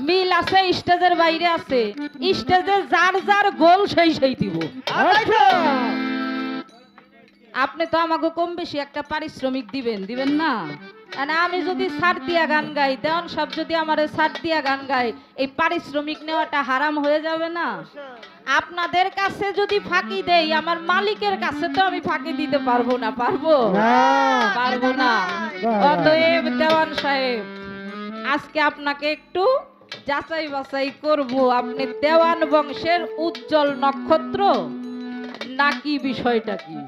মিল আছে, স্টেজের বাইরে আছে। স্টেজে যার যার গোল সেই সেই দিব। আপনি তো আমাকে কম বেশি একটা পারিশ্রমিক দিবেন, দিবেন না? আমি যদি ছাড় দিয়া গান গাই, দেওয়ান সব যদি আমার ছাড় দিয়া গান গাই, এই পারিশ্রমিক নেওয়াটা হারাম হয়ে যাবে না? আপনাদের কাছে যদি ফাঁকি দেই, আমার মালিকের কাছে তো আমি ফাঁকি দিতে পারবো না। পারবো? পারবো না। অতএব দেওয়ান সাহেব, আজকে আপনাকে একটু যাচাই বাছাই করব, আপনি দেওয়ান বংশের উজ্জ্বল নক্ষত্র নাকি বিষয়টা কি?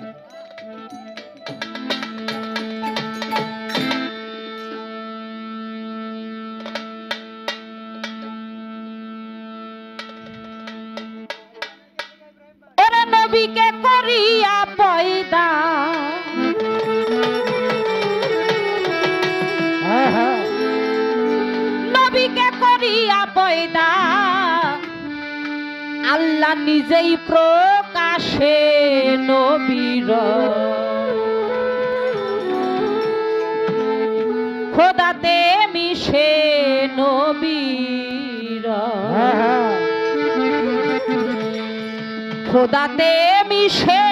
নবীকে করিয়া পয়দা, নবীকে করিয়া পয়দা, আল্লাহ নিজেই প্রকাশে নবীর খোদাতে মিশে নবীর খোদাতে মিশে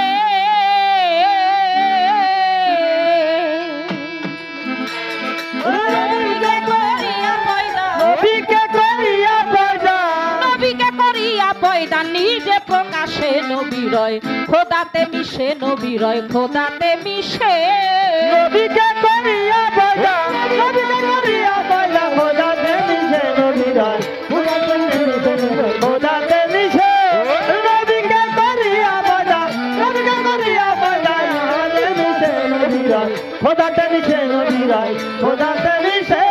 নিজে প্রকাশে নবীরয় খোদাতে মিশে নবীরয় খোদাতে মিশে নবীকে করিয়া পয়দা, নবীকে করিয়া পয়দা, খোদাতে মিশে নবীরয় খোদাতে মিশে নবীকে করিয়া পয়দা, নবীকে করিয়া পয়দা, খোদাতে মিশে নবীরয় খোদাতে মিশে নবীরয় খোদাতে মিশে।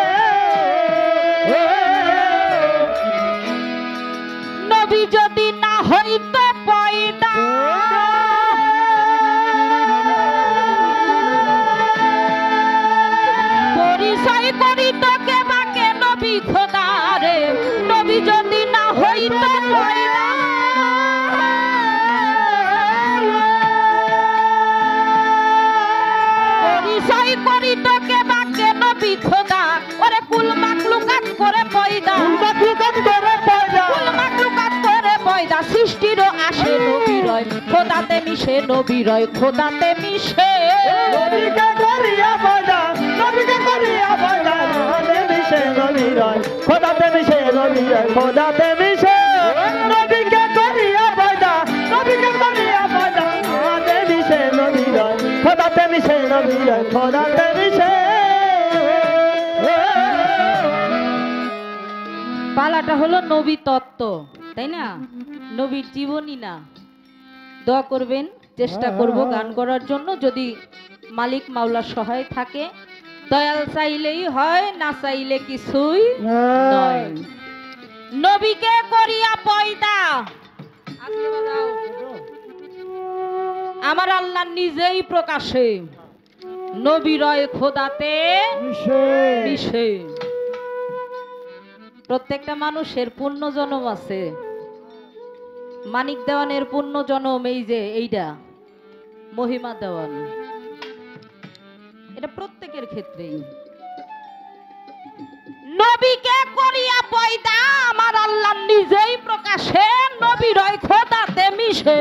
নবী যদি না হইতো পয়দা, পরিচয় করিত কে বাকে নবী খোদারে, নবী যদি না হইতো পয়দা, পরিচয় করিত কে বাকে নবী খোদা, ওরে কুল মাকলুকাত করে পয়দা, মাকলুকাত করে পয়দা, কুল মাকলুকাত করে পয়দা, সৃষ্টিরও আসে নবীরয় খোদাতে মিশে নবীরয় খোদাতে মিশে নবীকে করিয়া পয়দা, নবীকে করিয়া পয়দা, খোদাতে মিশে নবীরয় খোদাতে মিশে নবীরয় খোদাতে মিশে নবীকে করিয়া পয়দা, নবীকে করিয়া পয়দা, খোদাতে মিশে নবীরয় খোদাতে মিশে নবীরয় খোদাতে মিশে। পালাটা হলো নবী তত্ত্ব, তাই না? নবীর জীবনী না। দোয়া করবেন, চেষ্টা করব গান করার জন্য, যদি মালিক মাওলা সহায় থাকে। দয়াল চাইলেই হয়, না চাইলে কিছুই নয়। নবীকে করিয়া পয়দা, আমার আল্লাহ নিজেই প্রকাশে নবীরয় খোদাতে মিশে। প্রত্যেকটা মানুষের পূর্ণ জন্ম আছে। মানিক দেওয়ানের পূর্ণ জন্ম এই যে এইটা মহিমা দেওয়ান, এটা প্রত্যেকের ক্ষেত্রেই। নবীকে করিয়া পয়দা, আমার আল্লাহ নিজেই প্রকাশে নবীরয় খোদাতে মিশে।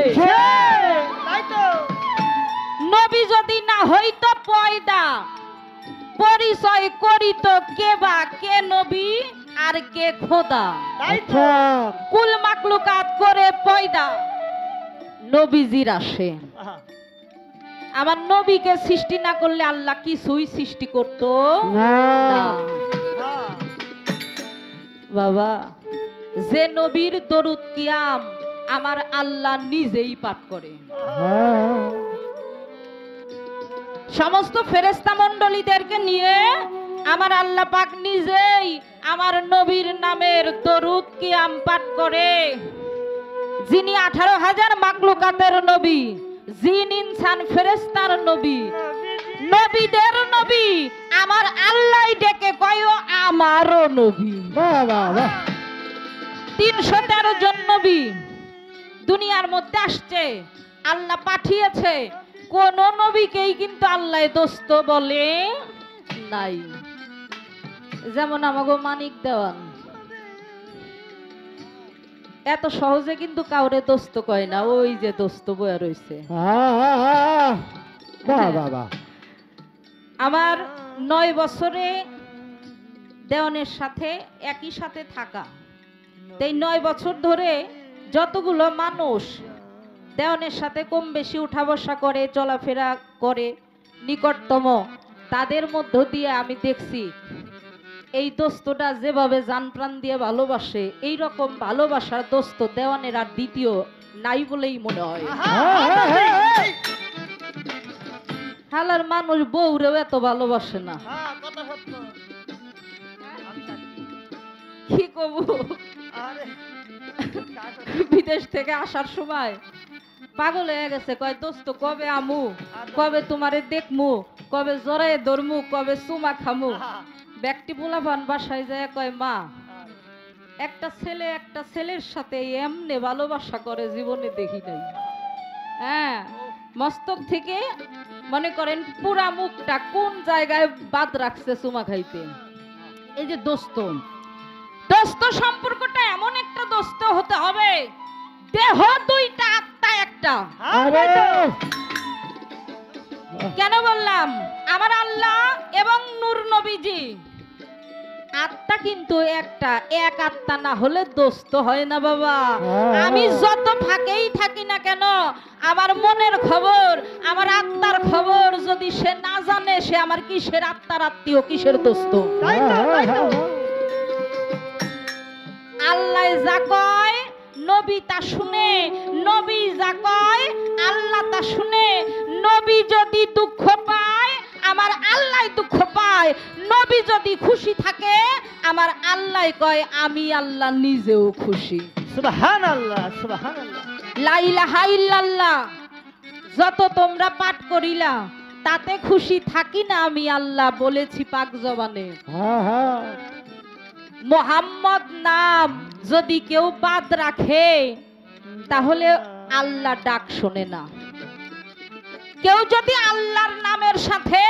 নবী যদি না হইতো পয়দা, পরিচয় করিত কে বা কে নবী আর কে খোদা, কুল মাকলুকাত করে পয়দা নবীজির আসে। আমার নবীকে সৃষ্টি না করলে আল্লাহ কিছুই সৃষ্টি করতো না। বাবা, যে নবীর দরুদ কিয়াম আমার আল্লাহ নিজেই পাঠ করে, সমস্ত ফেরেশতা মণ্ডলীদেরকে নিয়ে আমার আল্লাহ পাক নিজেই আমার নবীর নামের দরুদ কিয়াম পাঠ করে। যিনি 18,000 মাকলুকাতের নবী, জিন ইনসান ফেরেশতার নবী, নবীদের নবী, আমার আল্লাহ ডেকে কয় আমারও নবী। 313 জন নবী দুনিয়ার মধ্যে আসছে, আল্লাহ পাঠিয়েছে। কোন নবীকেই কিন্তু আল্লাহ দোস্ত বলে নাই। যেমন আমাগো মানিক দেওয়ান, এত সহজে কিন্তু কাউরে দোস্ত কয় না, ওই যে দোস্ত বয়া রইছে। বাহ বাহ বাহ। আমার 9 বছরে দেওয়ানের সাথে একই সাথে থাকা, এই 9 বছর ধরে যতগুলো মানুষ দেওয়ানের সাথে কম বেশি উঠা বসা করে, চলাফেরা করে, নিকটতম তাদের মধ্য দিয়ে আমি দেখছি এই দোস্তটা যেভাবে জান প্রাণ দিয়ে ভালোবাসে, এই রকম ভালোবাসার দোস্ত দেওয়ানের আর দ্বিতীয় নাই বলেই মনে হয়। হালার মানুষ বউরেও এত ভালোবাসে না, কি কব। বিদেশ থেকে আসার সময় পাগল হয়ে গেছে, কয় দোস্ত কবে আমু, কবে তোমারে দেখমু, কবে জড়ায় ধরমু, কবে চুমা খামু। ব্যক্তি পোলাপান বাসায় যায় কয় মা, একটা ছেলে একটা ছেলের সাথে এমনে ভালোবাসা করে জীবনে দেখি নাই। হ্যাঁ, মস্তক থেকে মনে করেন পুরা মুখটা কোন জায়গায় বাদ রাখছে চুমা খাইতে। এই যে দোস্ত, দোস্ত সম্পর্কটা এমন একটা দোস্ত হতে হবে, দেহ দুইটা আত্মা একটা। কেন বললাম? আমার আল্লাহ এবং নূর নবীজি আত্মা কিন্তু একটা, এক আত্মা না হলে দোস্ত হয় না বাবা। আমি যত ফাঁকেই থাকি না কেন, আমার মনের খবর, আমার আত্মার খবর যদি সে না জানে, সে আমার কিসের আত্মার আত্মীয়, কিসের দোস্ত? আল্লাহ যা কয় নবী তা শুনে, নবী যা কয় আল্লাহ তা শুনে। নবী যদি দুঃখ পায়, আমার আল্লাহ দুঃখ পায়। নবী যদি খুশি থাকে, আমার আল্লাহ কয় আমি আল্লাহ নিজেও খুশি। সুবহানাল্লাহ, সুবহানাল্লাহ। লা ইলাহা ইল্লাল্লাহ যত তোমরা পাঠ করিলা, তাতে খুশি থাকি না আমি আল্লাহ, বলেছি পাক জবানে। মোহাম্মদ নাম যদি কেউ বাদ রাখে, তাহলে আল্লাহ ডাক শোনে না। কেউ যদি আল্লাহর নামের সাথে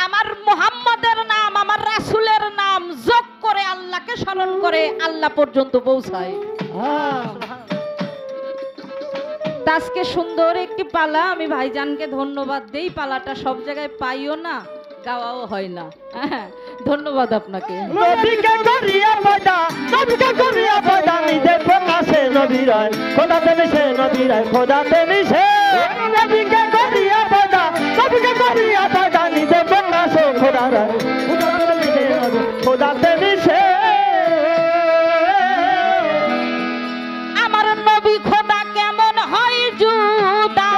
আমার মোহাম্মদের নাম, আমার রাসূলের নাম যোগ করে আল্লাহকে স্মরণ করে, আল্লাহ পর্যন্ত পৌঁছায়। আজকে সুন্দর একটি পালা, আমি ভাইজানকে ধন্যবাদ দেই। পালাটা সব জায়গায় পাইও না, গাওয়াও হয় না। ধন্যবাদ আপনাকে। নবীকে করিয়া পয়দা, নবীকে করিয়া পয়দা, নিজে প্রকাশে নবীরায় খোদাতে মিশে, নবীরায় খোদাতে মিশে। নবীকে করিয়া পয়দা, নবীকে করিয়া পয়দা, নিজে প্রকাশে খোদারায় খোদাতে মিশে, খোদাতে মিশে। আমার নবী খোদা কেমন হয় জুদা,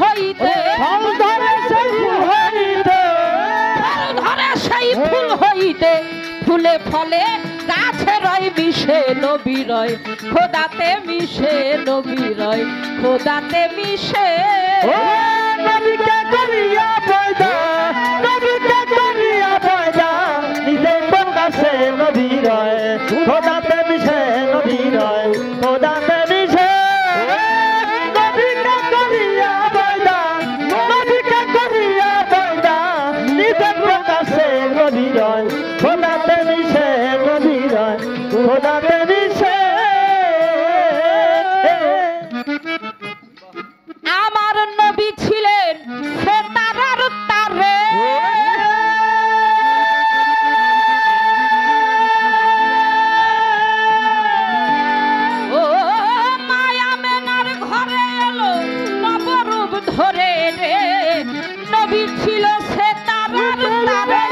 হইতে ফল ধরে সেই ফুল হইতে, ফল ধরে সেই ফুল হইতে, ফুলে ফলে গাছে রয় মিশে নবী রয়, খোদাতে মিশে নবী রয়, খোদাতে মিশে। ও নবীকে করিয়া পয়দা, নবীকে করিয়া পয়দা, নিজে প্রকাশে নবী রয় খোদাতে মিশে, নবী রয় খোদাতে মিশে। খোদাতে মিশে নবী রয়, খোদাতে মিশে। আমার নবী ছিলেন সে তারার তারে, ও মায়া মেনার ঘরে এলো নবরূপ ধরে রে, নবী ছিল সে তারার তারে।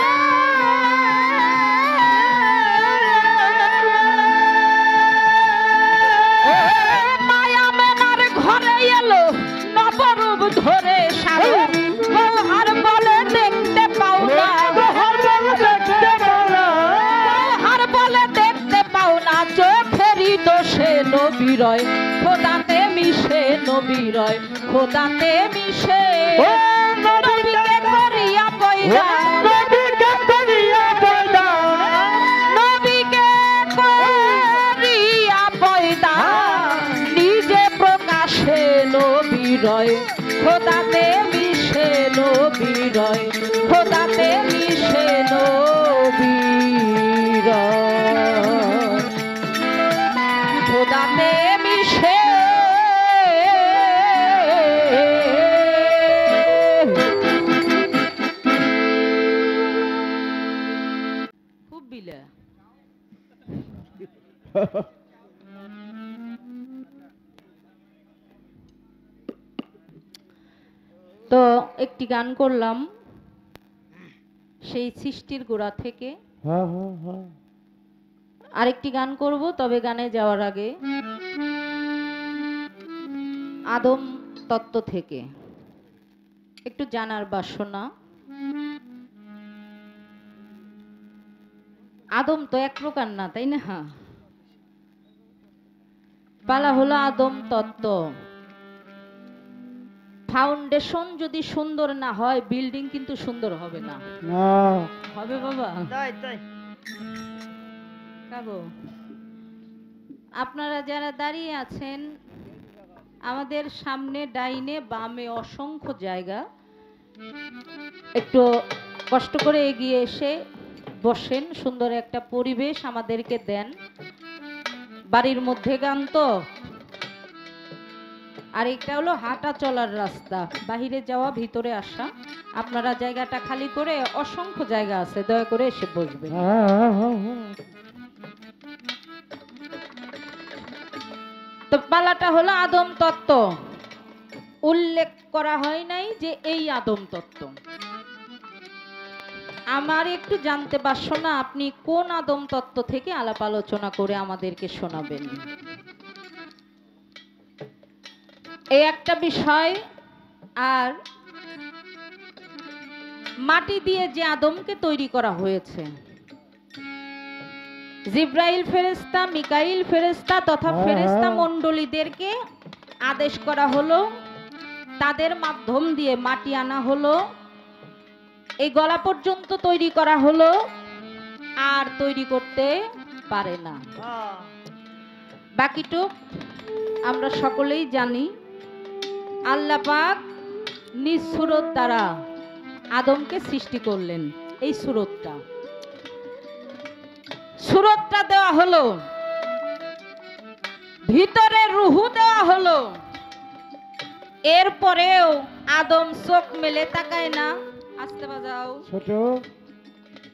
নবীরয় খোদাতে মিশে নবীরয় খোদাতে মিশে ও নবীকে করিয়া পয়দা নবীকে করিয়া পয়দা নবীকে করিয়া পয়দা নিজে প্রকাশে নবীরয় খোদাতে মিশে নবীরয় খোদাতে মিশে নবীরয় খোদাতে মিশে খুব বিলে তো একটি গান করলাম সেই সৃষ্টির গোড়া থেকে হ্যাঁ হ্যাঁ হ্যাঁ আরেকটি গান করব, তবে গানে যাওয়ার আগে আদম তত্ত্ব থেকে একটু জানার বাসনা। আদম তো এক প্রকার না, তাই না? পালা হলো আদম তত্ত্ব। ফাউন্ডেশন যদি সুন্দর না হয় বিল্ডিং কিন্তু সুন্দর হবে না। না হবে বাবা? তাই তাই কাগো আপনারা যারা দাঁড়িয়ে আছেন আমাদের সামনে ডাইনে বামে অসংখ্য জায়গা, একটু কষ্ট করে এগিয়ে এসে বসেন, সুন্দর একটা পরিবেশ আমাদেরকে দেন। বাড়ির মধ্যে গান তো, আর এটা হলো হাঁটা চলার রাস্তা, বাহিরে যাওয়া ভিতরে আসা। আপনারা জায়গাটা খালি করে, অসংখ্য জায়গা আছে, দয়া করে এসে বসবেন। তো পালাটা হলো আদম তত্ত্ব। উল্লেখ করা হয় নাই যে এই আদম তত্ত্ব। আমার একটু জানতে বাসনা, আপনি কোন আদম তত্ত্ব থেকে আলাপ আলোচনা করে আমাদেরকে শোনাবেন। এই একটা বিষয়। আর মাটি দিয়ে যে আদমকে তৈরি করা হয়েছে, জিব্রাইল ফেরেশতা, মিকাইল ফেরেশতা তথা ফেরেশতা মণ্ডলীদেরকে আদেশ করা হলো, তাদের মাধ্যম দিয়ে মাটি আনা হলো, এই গলা পর্যন্ত তৈরি করা হলো, আর তৈরি করতে পারে না। বাকিটুক আমরা সকলেই জানি। আল্লাহ পাক নিজ সুরত দ্বারা আদমকে সৃষ্টি করলেন। এই সুরতটা দেওয়া হলো, ভিতরে রুহু দেওয়া হলো। এরপরেও আদম চোখ মেলে তাকায় না, আস্তে বাজাও, ছোট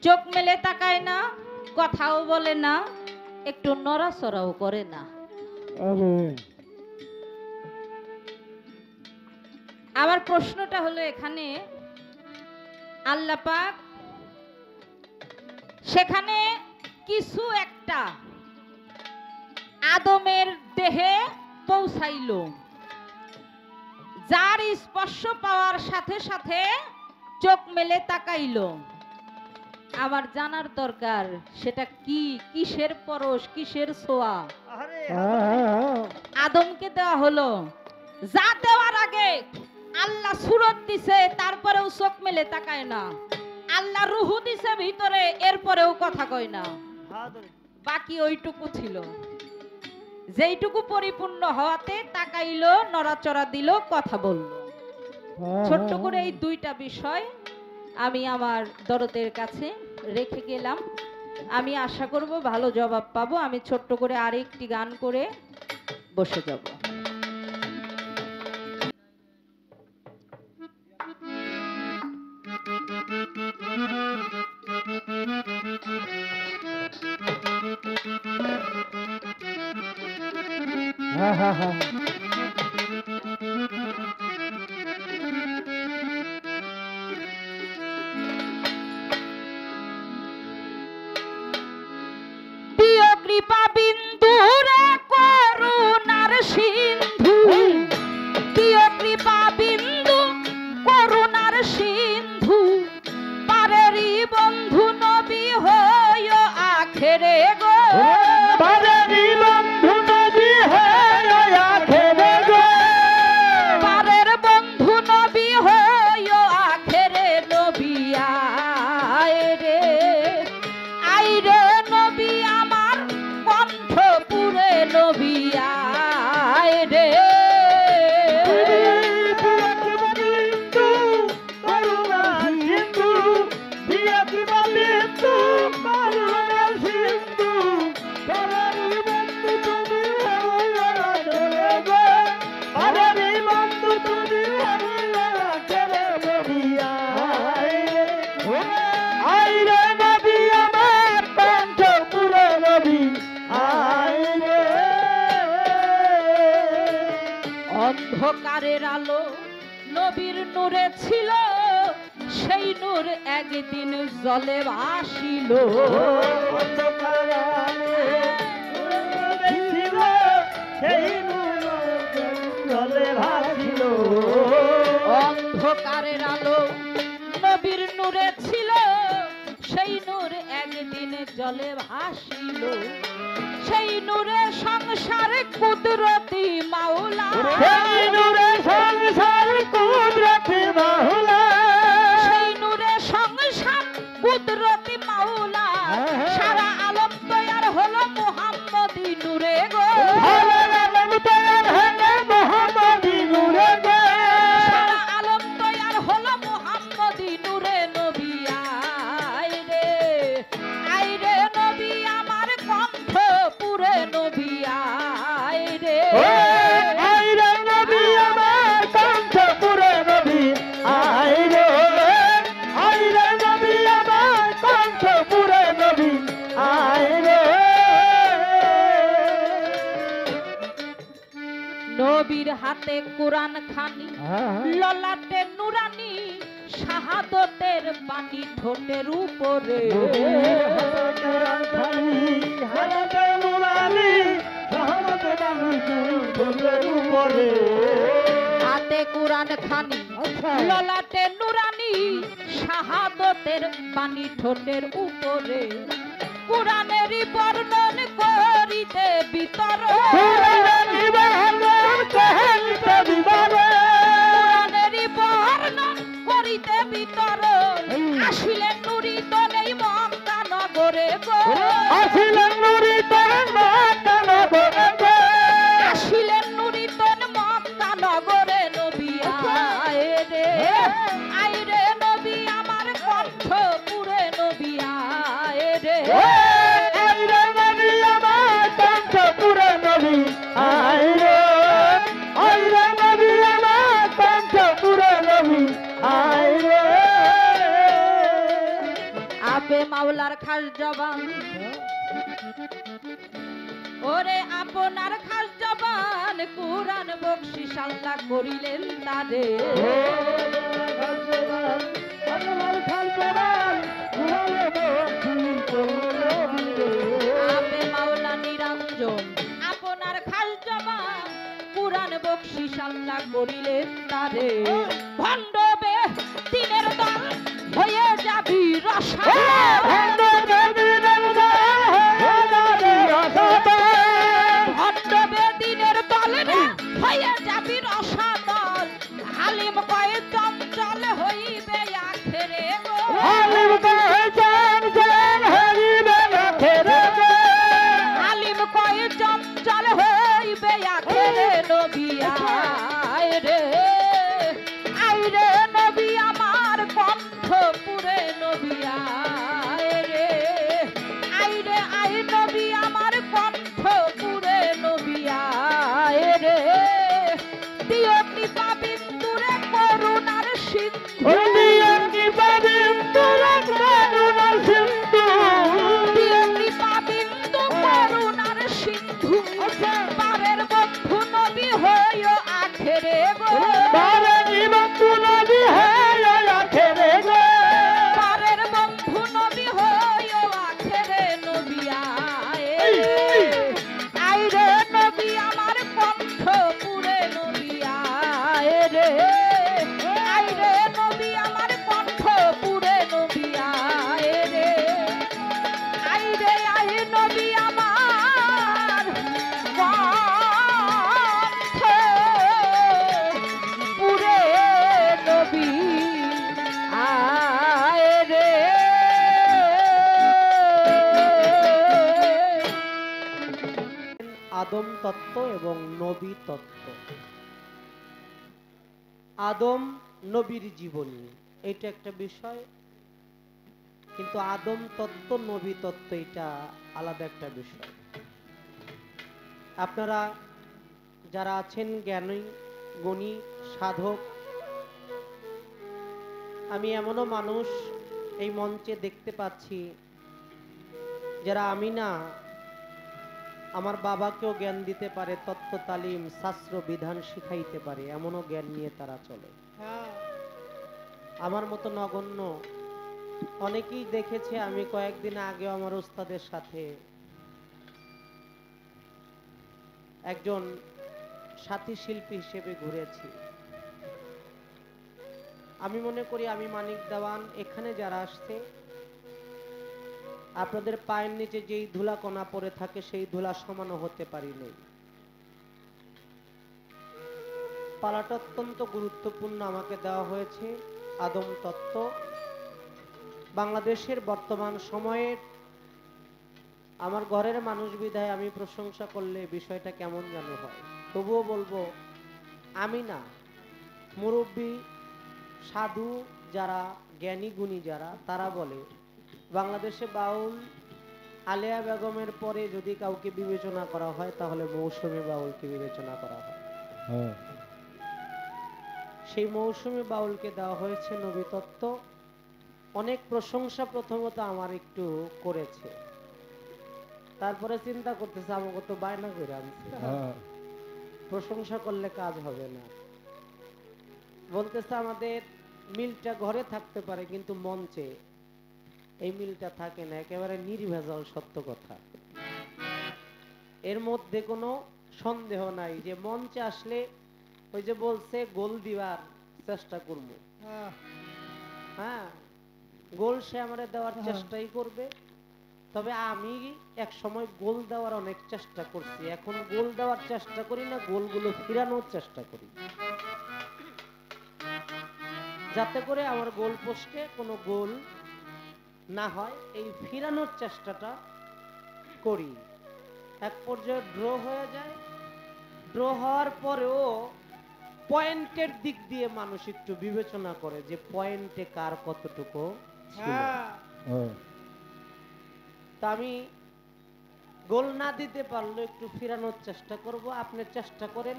চোখ মেলে তাকায় না, কথাও বলে না, একটু নড়াচড়াও করে না। আরে আমার প্রশ্নটা হলো এখানে, আল্লাহ পাক সেখানে কিছু একটা আদমের দেহে পৌঁছাইল, যার স্পর্শ পাওয়ার সাথে সাথে চোখ মেলে তাকাইল। আমার জানার দরকার সেটা কি, কিসের পরশ, কিসের ছোঁয়া আদমকে দেওয়া হলো। যা দেওয়ার আগে আল্লাহ সুরত দিছে, তারপরেও চোখ মেলে তাকায় না। আল্লাহ রুহু দিছে ভিতরে, এরপরেও কথা কয় না। বাকি ওইটুকু ছিল, যেইটুকু পরিপূর্ণ হওয়াতে তাকাইলো, নড়াচড়া দিল, কথা বলল। ছোট্ট করে এই দুইটা বিষয় আমি আমার দরদের কাছে রেখে গেলাম। আমি আশা করব ভালো জবাব পাবো। আমি ছোট্ট করে আরেকটি গান করে বসে যাব। হ্যাঁ হ্যাঁ হ্যাঁ প্রিয় কৃপা বিন্দু রে করুণার সিন্ধু, প্রিয় কৃপা বিন্দু করুণার সিন্ধু, পারেরি বন্ধু নবী হইও আখেরে গো, পারেরি বন্ধু নবী হইও অন্ধকারের আলো নবীর নূরে ছিল, সেই নূর একদিন জলে ভাসিল। অন্ধকারের আলো নবীর নূরে ছিল, সেই নূর একদিন জলে ভাসিল। সেই নূরে সংসারে কুদরতি মাওলা, সেই নূরে সংসার কুদরতি মাওলা, সেই নূরে সংসার কুদরতি মাওলা, সারা আলম তৈয়ার হলো মুহাম্মদী নূরে গো। সারা আলম তৈয়ার হলো মুহাম্মদী নূরে গো। সারা আলম তৈয়ার হলো মুহাম্মদী নূরে। নবী আয় রে, আয় রে নবী আমার কণ্ঠ পুরে। নবী আয় রে, আয় রে নবী আমার কণ্ঠ পুরে। নবী আয় রে, আয় রে নবী আমার কণ্ঠ পুরে। নবী আয় রে। নবীর হাতে কোরআন খানি, ললাটে নুরানি, শাহাদতের পানি ঠোঁটের উপরে। হাতে কোরআন খানি, ললাটে নুরানি, শাহাদতের পানি ঠোঁটের উপরে। কোরআনেরই বর্ণন করিতে বিতরণ, কোরআনেরই বর্ণন করিতে বিতরণ। আসিলেন নুরি তনেই মক্কা নগরে গো। আসিলেন নুরি তনে মক্কা নগরে গো। আসিলেন নুরি তন মক্কা নগরে। নবী আয় রে, আয় রে নবী আমার কণ্ঠ পুরে। নবী আয় রে, আয় রে নবী আমার কণ্ঠ পুরে। নবী আয় রে, আয় রে নবী আমার কণ্ঠ পুরে। নবী আয় রে। আপে মাওলার খাস জবান, ওরে আপনার খাস জবান, কোরআন বকশিশ আল্লাহ করিলেন তারে। আপে মাওলা নিরঞ্জন, আপনার খাস জবান, কোরআন বকশিশ আল্লাহ করিলেন তারে। ভণ্ডবে দিনের দল হয়ে যাবি রসায়ন, ভণ্ডবে দিনের দল রে হয়ে যাবি রসাতল। হালিম কয়ে চঞ্চল হইবে আখেরে গো। হালিম কয়ে চঞ্চল হইবে আখেরে। নবী আয় রে, আয় রে নবী আমার কণ্ঠ পুরে। নবী আয় রে, আয় রে আয় নবী আমার কণ্ঠ পুরে। নবী আয় রে, দিও কৃপা বিন্দুরে করুণার সিন্ধু, দিও কৃপা বিন্দু করুণার সিন্ধু। পারের বন্ধু নবী হইও আখেরে গো। পারের বন্ধু নবী হইও আখেরে। নবী আয় রে, আয় রে নবী আমার কণ্ঠ পুরে। নবী আয় রে, আয় রে নবী আমার কণ্ঠ পুরে। নবী আয় রে, আয় রে আয় নবী আমার কণ্ঠ পুরে। নবী আয় রে। আদম তত্ত্ব এবং নবী তত্ত্ব। আদম নবীর জীবনী এটা একটা বিষয়, কিন্তু আদম তত্ত্ব নবী তত্ত্ব এটা আলাদা একটা বিষয়। আপনারা যারা আছেন জ্ঞানী গুণী সাধক, আমি এমনও মানুষ এই মঞ্চে দেখতে পাচ্ছি যারা আমি না আমার বাবাকেও জ্ঞান দিতে পারে, তত্ত্ব তালিম শাস্ত্র বিধান শিখাইতে পারে, এমনও জ্ঞান নিয়ে তারা চলে। আমার মতো নগণ্য অনেকেই দেখেছে। আমি কয়েকদিন আগে আমার ওস্তাদের সাথে একজন সাথী শিল্পী হিসেবে ঘুরেছি। আমি মনে করি আমি মানিক দেওয়ান এখানে যারা আসছে, আপনাদের পায়ের নিচে যেই ধুলা কণা পড়ে থাকে সেই ধুলা সমানও হতে পারিনি। পালাটা অত্যন্ত গুরুত্বপূর্ণ আমাকে দেওয়া হয়েছে। আদম তত্ত্ব বাংলাদেশের বর্তমান সময়ের আমার ঘরের মানুষ বিধায় আমি প্রশংসা করলে বিষয়টা কেমন যেন হয়। তবুও বলবো, আমি না, মুরব্বী সাধু যারা, জ্ঞানী গুণী যারা, তারা বলে বাংলাদেশে বাউল আলেয়া বেগমের পরে যদি কাউকে বিবেচনা করা হয় তাহলে মৌসুমী বাউলকে বিবেচনা করা হয়। সেই মৌসুমী বাউলকে দেওয়া হয়েছে নবী তত্ত্ব। অনেক প্রশংসা প্রথমত আমার একটু করেছে, তারপরে চিন্তা করতেছে আমাকে তো বায়না করে আনছে, প্রশংসা করলে কাজ হবে না। বলতেছে আমাদের মিলটা ঘরে থাকতে পারে কিন্তু মঞ্চে এই মিলটা থাকে না, একেবারে নির্ভেজাল সত্য কথা। এর মধ্যে কোনো সন্দেহ নাই যে মঞ্চে আসলে ওই যে বলছে গোল দিবার চেষ্টা করব, হ্যাঁ গোল সে আমাদের দেওয়ার চেষ্টাই করবে। তবে আমি এক সময় গোল দেওয়ার অনেক চেষ্টা করছি, এখন গোল দেওয়ার চেষ্টা করি না, গোলগুলো ফিরানোর চেষ্টা করি, যাতে করে আমার গোল পোস্টে কোনো গোল না হয়। এই ফিরানোর চেষ্টাটা করি। এক পর্যায়ে ড্র হয়ে যায়, ড্র হওয়ার পরেও পয়েন্টের দিক দিয়ে মানুষ একটু বিবেচনা করে যে পয়েন্টে কার কতটুকু ছিল। তা আমি গোল না দিতে পারলে একটু ফিরানোর চেষ্টা করব। আপনি চেষ্টা করেন,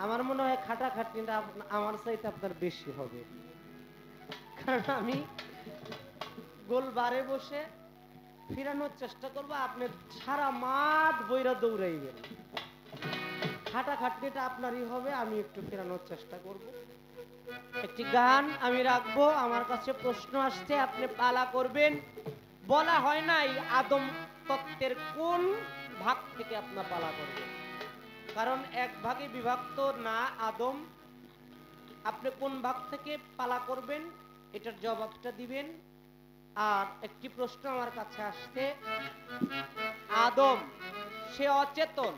আমার মনে হয় খাটাখাটনিটা আমার চাইতে আপনার বেশি হবে, কারণ আমি গোল বারে বসে ফিরানোর চেষ্টা করব, আপনি সারা মাঠ বইরা দৌড়াইবেন। খাটাখাটনিটা আপনারই হবে, আমি একটু ফেরানোর চেষ্টা করব। একটি গান আমি রাখবো, আমার কাছে প্রশ্ন আসছে, আপনি পালা করবেন। বলা হয় নাই আদম তত্ত্বের কোন ভাগ থেকে আপনার পালা করবেন, কারণ এক ভাগে বিভক্ত না আদম। আপনি কোন ভাগ থেকে পালা করবেন এটার জবাবটা দিবেন। আর একটি প্রশ্ন আমার কাছে আসছে, আদম সে অচেতন,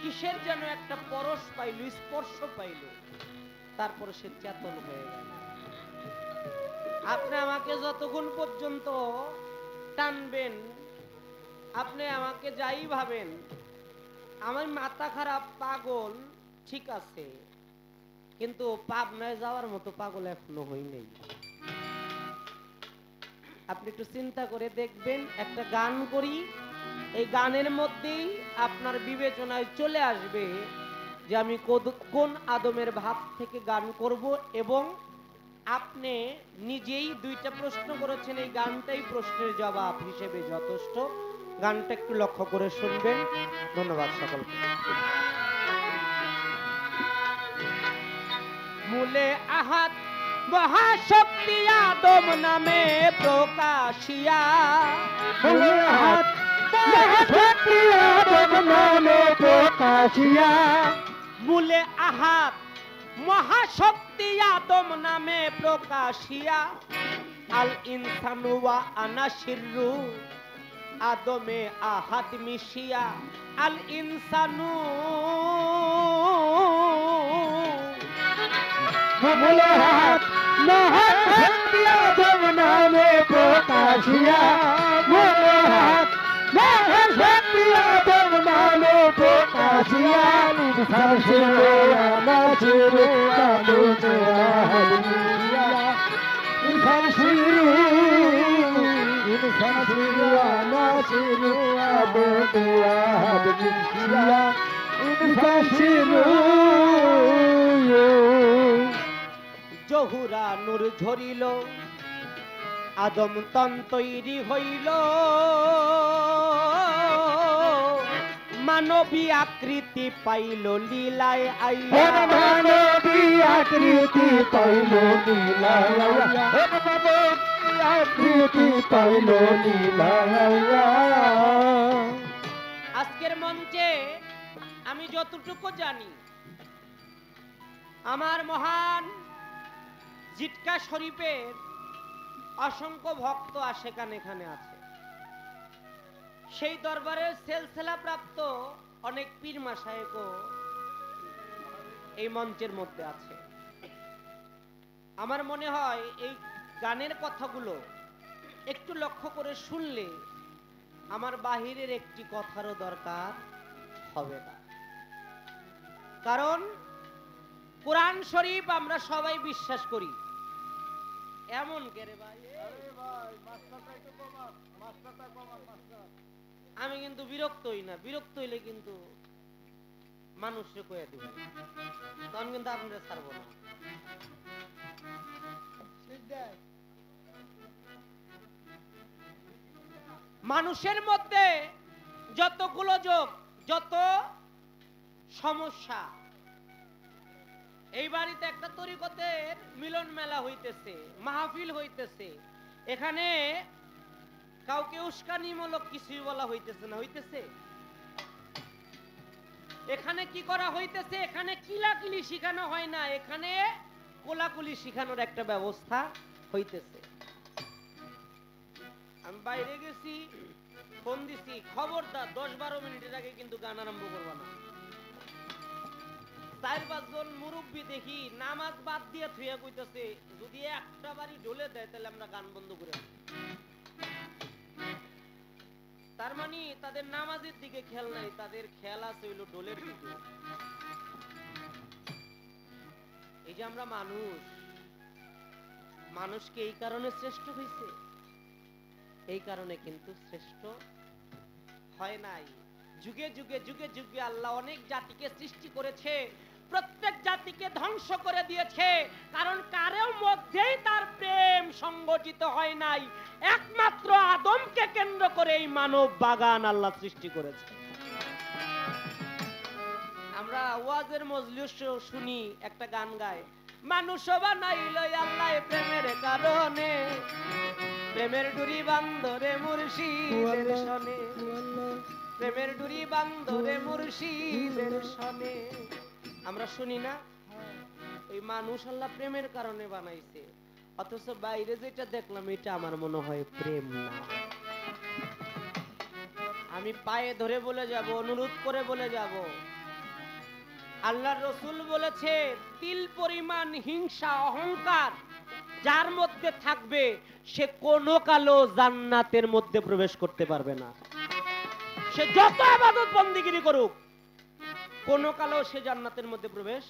কিসের যেন একটা পরশ পাইল, স্পর্শ পাইল, তারপরে সে চেতন হয়ে গেল। আপনি আমাকে যতক্ষণ পর্যন্ত টানবেন, আপনি আমাকে যাই ভাবেন, আমার মাথা খারাপ পাগল ঠিক আছে, কিন্তু পাবনায় যাওয়ার মতো পাগল এখনো হই নাই। আপনি একটু চিন্তা করে দেখবেন। একটা গান করি, এই গানের মধ্যেই আপনার বিবেচনায় চলে আসবে যে আমি কোন আদমের ভাব থেকে গান করব। এবং আপনি নিজেই দুইটা প্রশ্ন করেছেন, এই গানটাই প্রশ্নের জবাব হিসেবে যথেষ্ট। গানটা একটু লক্ষ্য করে শুনবেন। ধন্যবাদ সকলকে। মূলে আহাত মহাশক্তি আদম নামে প্রকাশিয়া, মূলে আহাত মহাশক্তি আদম নামে প্রকাশিয়া, মূলে আহাত মহাশক্তি আদম নামে প্রকাশিয়া, আল ইনসানু ওয়া আনা শিররু, আদমে আহাত মিশিয়া, আল ইনসানু মূলে আহাত মহাশক্তি আদম নামে প্রকাশিয়া, মূলে আহাত মহাশক্তি আদম নামে প্রকাশিয়া, ইনসান ছিল না ছিল কালু চেহারা, ইনসান ছিল না ছিল আদমে আহাত মিশিয়া, ইনসান ছিল জহুরা নূর ঝরিল, আদম তন তৈরি হইল, মানবী আকৃতি পাইল লীলায় ওরে আইয়া মানবী আকৃতি পাইল লীলায় আইয়া ওরে মানবী আকৃতি পাইল লীলায় আইয়া আজকের মঞ্চে আমি যতটুকু জানি আমার মহান জিটকা শরীফের অসংখ্য ভক্ত আশেকান এখানে আছে। সেই দরবারের সেলসেলা প্রাপ্ত অনেক পীর মাশায়েখও এই মঞ্চের মধ্যে আছে। আমার মনে হয় এই গানের কথাগুলো একটু লক্ষ্য করে শুনলে আমার বাহিরের একটি কথারও দরকার হবে না। কারণ কোরআন শরীফ আমরা সবাই বিশ্বাস করি। এমন কেরে ভাই, আমি কিন্তু বিরক্ত হই না, বিরক্ত হইলে কিন্তু মানুষকে কয়ে দিবেন, তখন কিন্তু আপনারা ছাড়বো না। মানুষের মধ্যে যতগুলো যোগ, যত সমস্যা, এই বাড়িতে একটা তরিকতের মিলন মেলা হইতেছে, মাহফিল হইতেছে, এখানে কাউকে উস্কানিমূলক কিছুই বলা হইতেছে না, হইতেছে? এখানে কি করা হইতেছে? এখানে কিলাকিলি শিখানো হয় না, এখানে কোলাকুলি শিখানোর একটা ব্যবস্থা হইতেছে। আমি বাইরে গেছি, ফোন দিছি, খবরদার 10-12 মিনিটের আগে কিন্তু গান আরম্ভ করবা না। 4-5 জন মুরব্বী দেখি নামাজ বাদ দিয়ে থুয়া কইতেছে, যদি একটা বাড়ি ঢোলে দেয় তাহলে আমরা গান বন্ধ করে দেব। তার মানে তাদের নামাজের দিকে খেয়াল নাই, তাদের খেয়াল আছে হইল ঢোলের দিকে। এই যে আমরা মানুষ, মানুষকে এই কারণে শ্রেষ্ঠ হইছে, এই কারণে কিন্তু শ্রেষ্ঠ হয় নাই। যুগে যুগে যুগে যুগে আল্লাহ অনেক জাতিকে সৃষ্টি করেছে, প্রত্যেক জাতিকে ধ্বংস করে দিয়েছে, কারণ কারোর মধ্যেই তার প্রেম সংগঠিত হয় নাই। একমাত্র আদমকে কেন্দ্র করে এই মানব বাগান আল্লাহ সৃষ্টি করেছে। আমরা ওয়াজের মজলিস শুনি, একটা গান গায়, মানুষ বানাইল আল্লাহ প্রেমের কারণে, প্রেমের ডুরি বান্দরে মুর্শিদের শনে, প্রেমের ডুরি বান্দরে মুর্শিদের শনে। আমরা শুনি না এই মানুষ আল্লাহ প্রেমের কারণে বানাইছে, অথচ বাইরে যেটা দেখলাম এটা আমার মনে হয় প্রেম না। আমি পায়ে ধরে বলে যাব, অনুরোধ করে বলে যাব, আল্লাহর রাসূল বলেছে তিল পরিমাণ হিংসা অহংকার যার মধ্যে থাকবে সে কোনো কালো জান্নাতের মধ্যে প্রবেশ করতে পারবে না। সে যত ইবাদত বন্দেগী করুক, কোনো কালো সে জান্নাতের মধ্যে প্রবেশ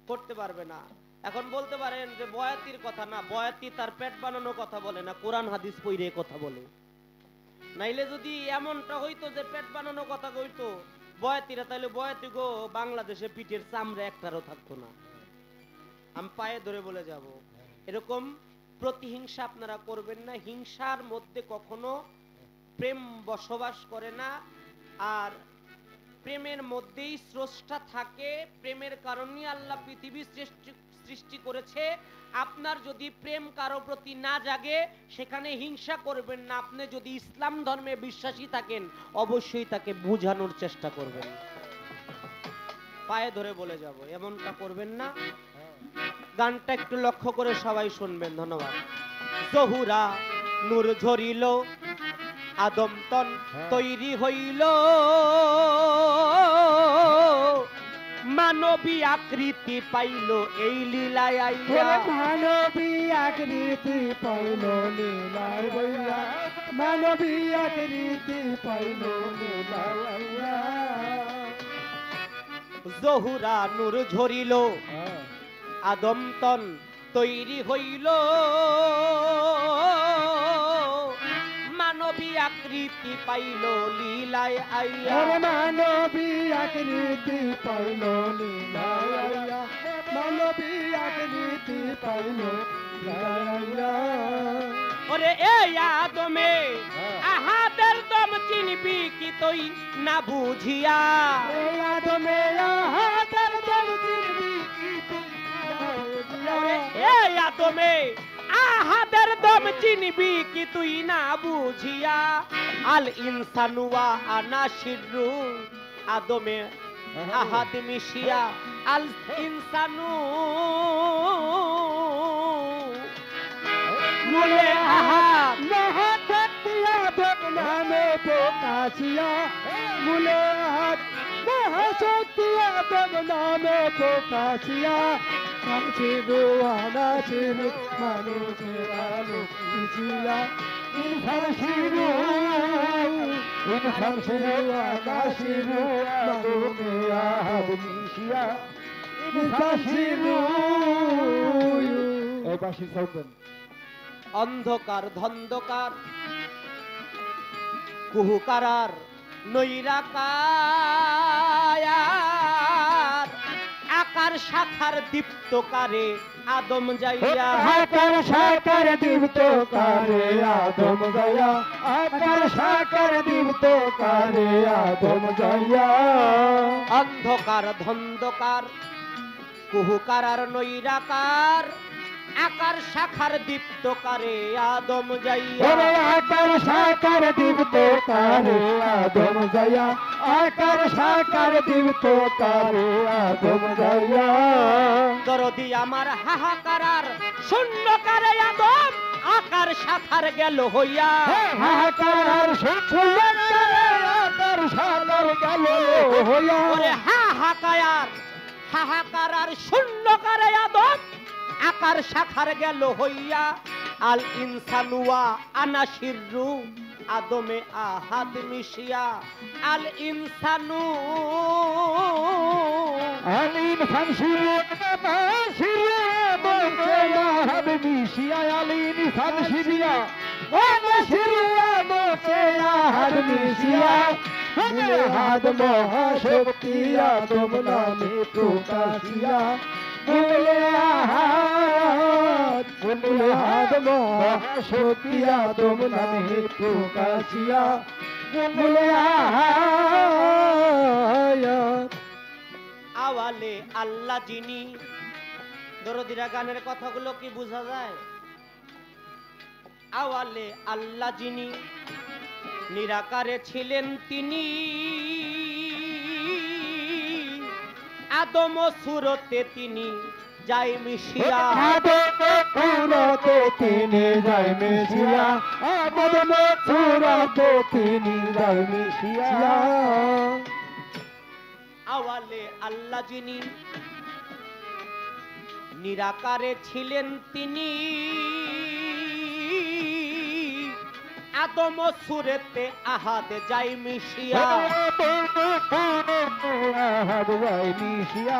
করতে পারবে না। এখন বলতে পারেন যে বয়াতির কথা না, বয়াতি তার পেট বানানোর কথা বলে না, কোরআন হাদিস পড়ে কথা বলে। নাইলে যদি এমনটা হইতো যে পেট বানানোর কথা কইতো বয়াতিরা, তাহলে বয়াতি গো বাংলাদেশে পিঠের চামড়া একটারও থাকতো না। আমি পায়ে ধরে বলে যাব, এরকম প্রতিহিংসা আপনারা করবেন না। হিংসার মধ্যে কখনো প্রেম বসবাস করে না। আর প্রেমের মধ্যেই স্রষ্টা থাকে, প্রেমের কারণেই আল্লাহ পৃথিবী সৃষ্টি করেছে। আপনার যদি প্রেম কারো প্রতি না জাগে, সেখানে হিংসা করবেন না। আপনি যদি ইসলাম ধর্মে বিশ্বাসী থাকেন, অবশ্যই তাকে বোঝানোর চেষ্টা করবেন। পায়ে ধরে বলে যাব, এমনটা করবেন না। গানটা একটু লক্ষ্য করে সবাই শুনবেন। ধন্যবাদ। জহুরা নূর ঝরিল, আদম তন তৈরি হইল, মানবী আকৃতি পাইল এই লীলায় আইয়া। মানবী আকৃতি পাইল লীলায় আইয়া, মানবী আকৃতি পাইল লীলায় আইয়া। জহুরা নূর ঝরিল, আদম তন তৈরি হইল, মানবী আকৃতি পাইল লীলায় আইয়া। মানবী আকৃতি পাইল লীলায় আইয়া, মানবী আকৃতি পাইল লীলায় আইয়া। ওরে এই আদমে আহাদের দম চিনবি কি তুই না বুঝিয়া এই আদমে আহাদের দম চিনবি কি তুই না বুঝিয়া এই আদমে আহাদের দম চিনবি কি তুই না বুঝিয়া আল ইনসানু ওয়া আনা শিররু আদমে আহাদ মিশিয়া আল ইনসানু মুলে আহাদ মহাশক্তিয়া দম নামে প্রকাশিয়া মুলে হাত মহাশক্তিয়া দম নামে প্রকাশিয়া শামশিরু আনাশিরু মানুষের আলো মিশিয়া শামশিরু শামশিরু আনাশিরু মানুষে আহাব মিশিয়া শামশিরু এই পাশে সাউন্ড অন্ধকার ধন্ধকার কুহুকারার নৈরাকার আকার শাখার দীপ্তকারে আদম যাইয়া আকার সাকার দীপ্ত কারে আদম জয়া আকার সাকার দীপ্ত কারে আদম জয়া অন্ধকার ধন্ধকার কুহুকারার নৈরাকার আকার শাখার দীপ্তকারে আদম যাইয়া ওরে আকার সাকার দীপ্ত কারে আদম জয়া আকার সাকার দীপ্ত কারে আদম জয়া দরদি আমার হাহাকারার শূন্যকারে আদম আকার শাখার গেল হইয়া হাহাকার সুন্দর আকার সাকার গেল হইয়া ওরে হাহাকার শূন্যকারে আদম আকার শাখার গেল হইয়া আল ইনসানুয়া আনাশিরু আদমে আহাদ মিশিয়া আল ইনসানু আলিন ফানশিরু নাশিরু মোচনা হবে মিশিয়া আলিন ফানশিরিয়া নাশিরু মোচনা হবে মিশিয়া মুলে হাদ মহাশক্তি আদম নামে প্রকাশিয়া মুলে হাদ মহাশক্তি আদম নামে প্রকাশিয়া মুলে আহাদ আওয়ালে আল্লাহ যিনি দরদিরা গানের কথাগুলো কি বোঝা যায় আওয়ালে আল্লাহ যিনি নিরাকারে ছিলেন তিনি আদম সুরতে তিনি যাই মিশিয়া পুরতে তিনি যাই মিশিয়া আদম পুরতে তিনি যাই মিশিয়া আওয়ালে আল্লাহ যিনি নিরাকারে ছিলেন তিনি আদম সুরেতে আহাদ যাই মিশিয়া আহাদ যাই মিশিয়া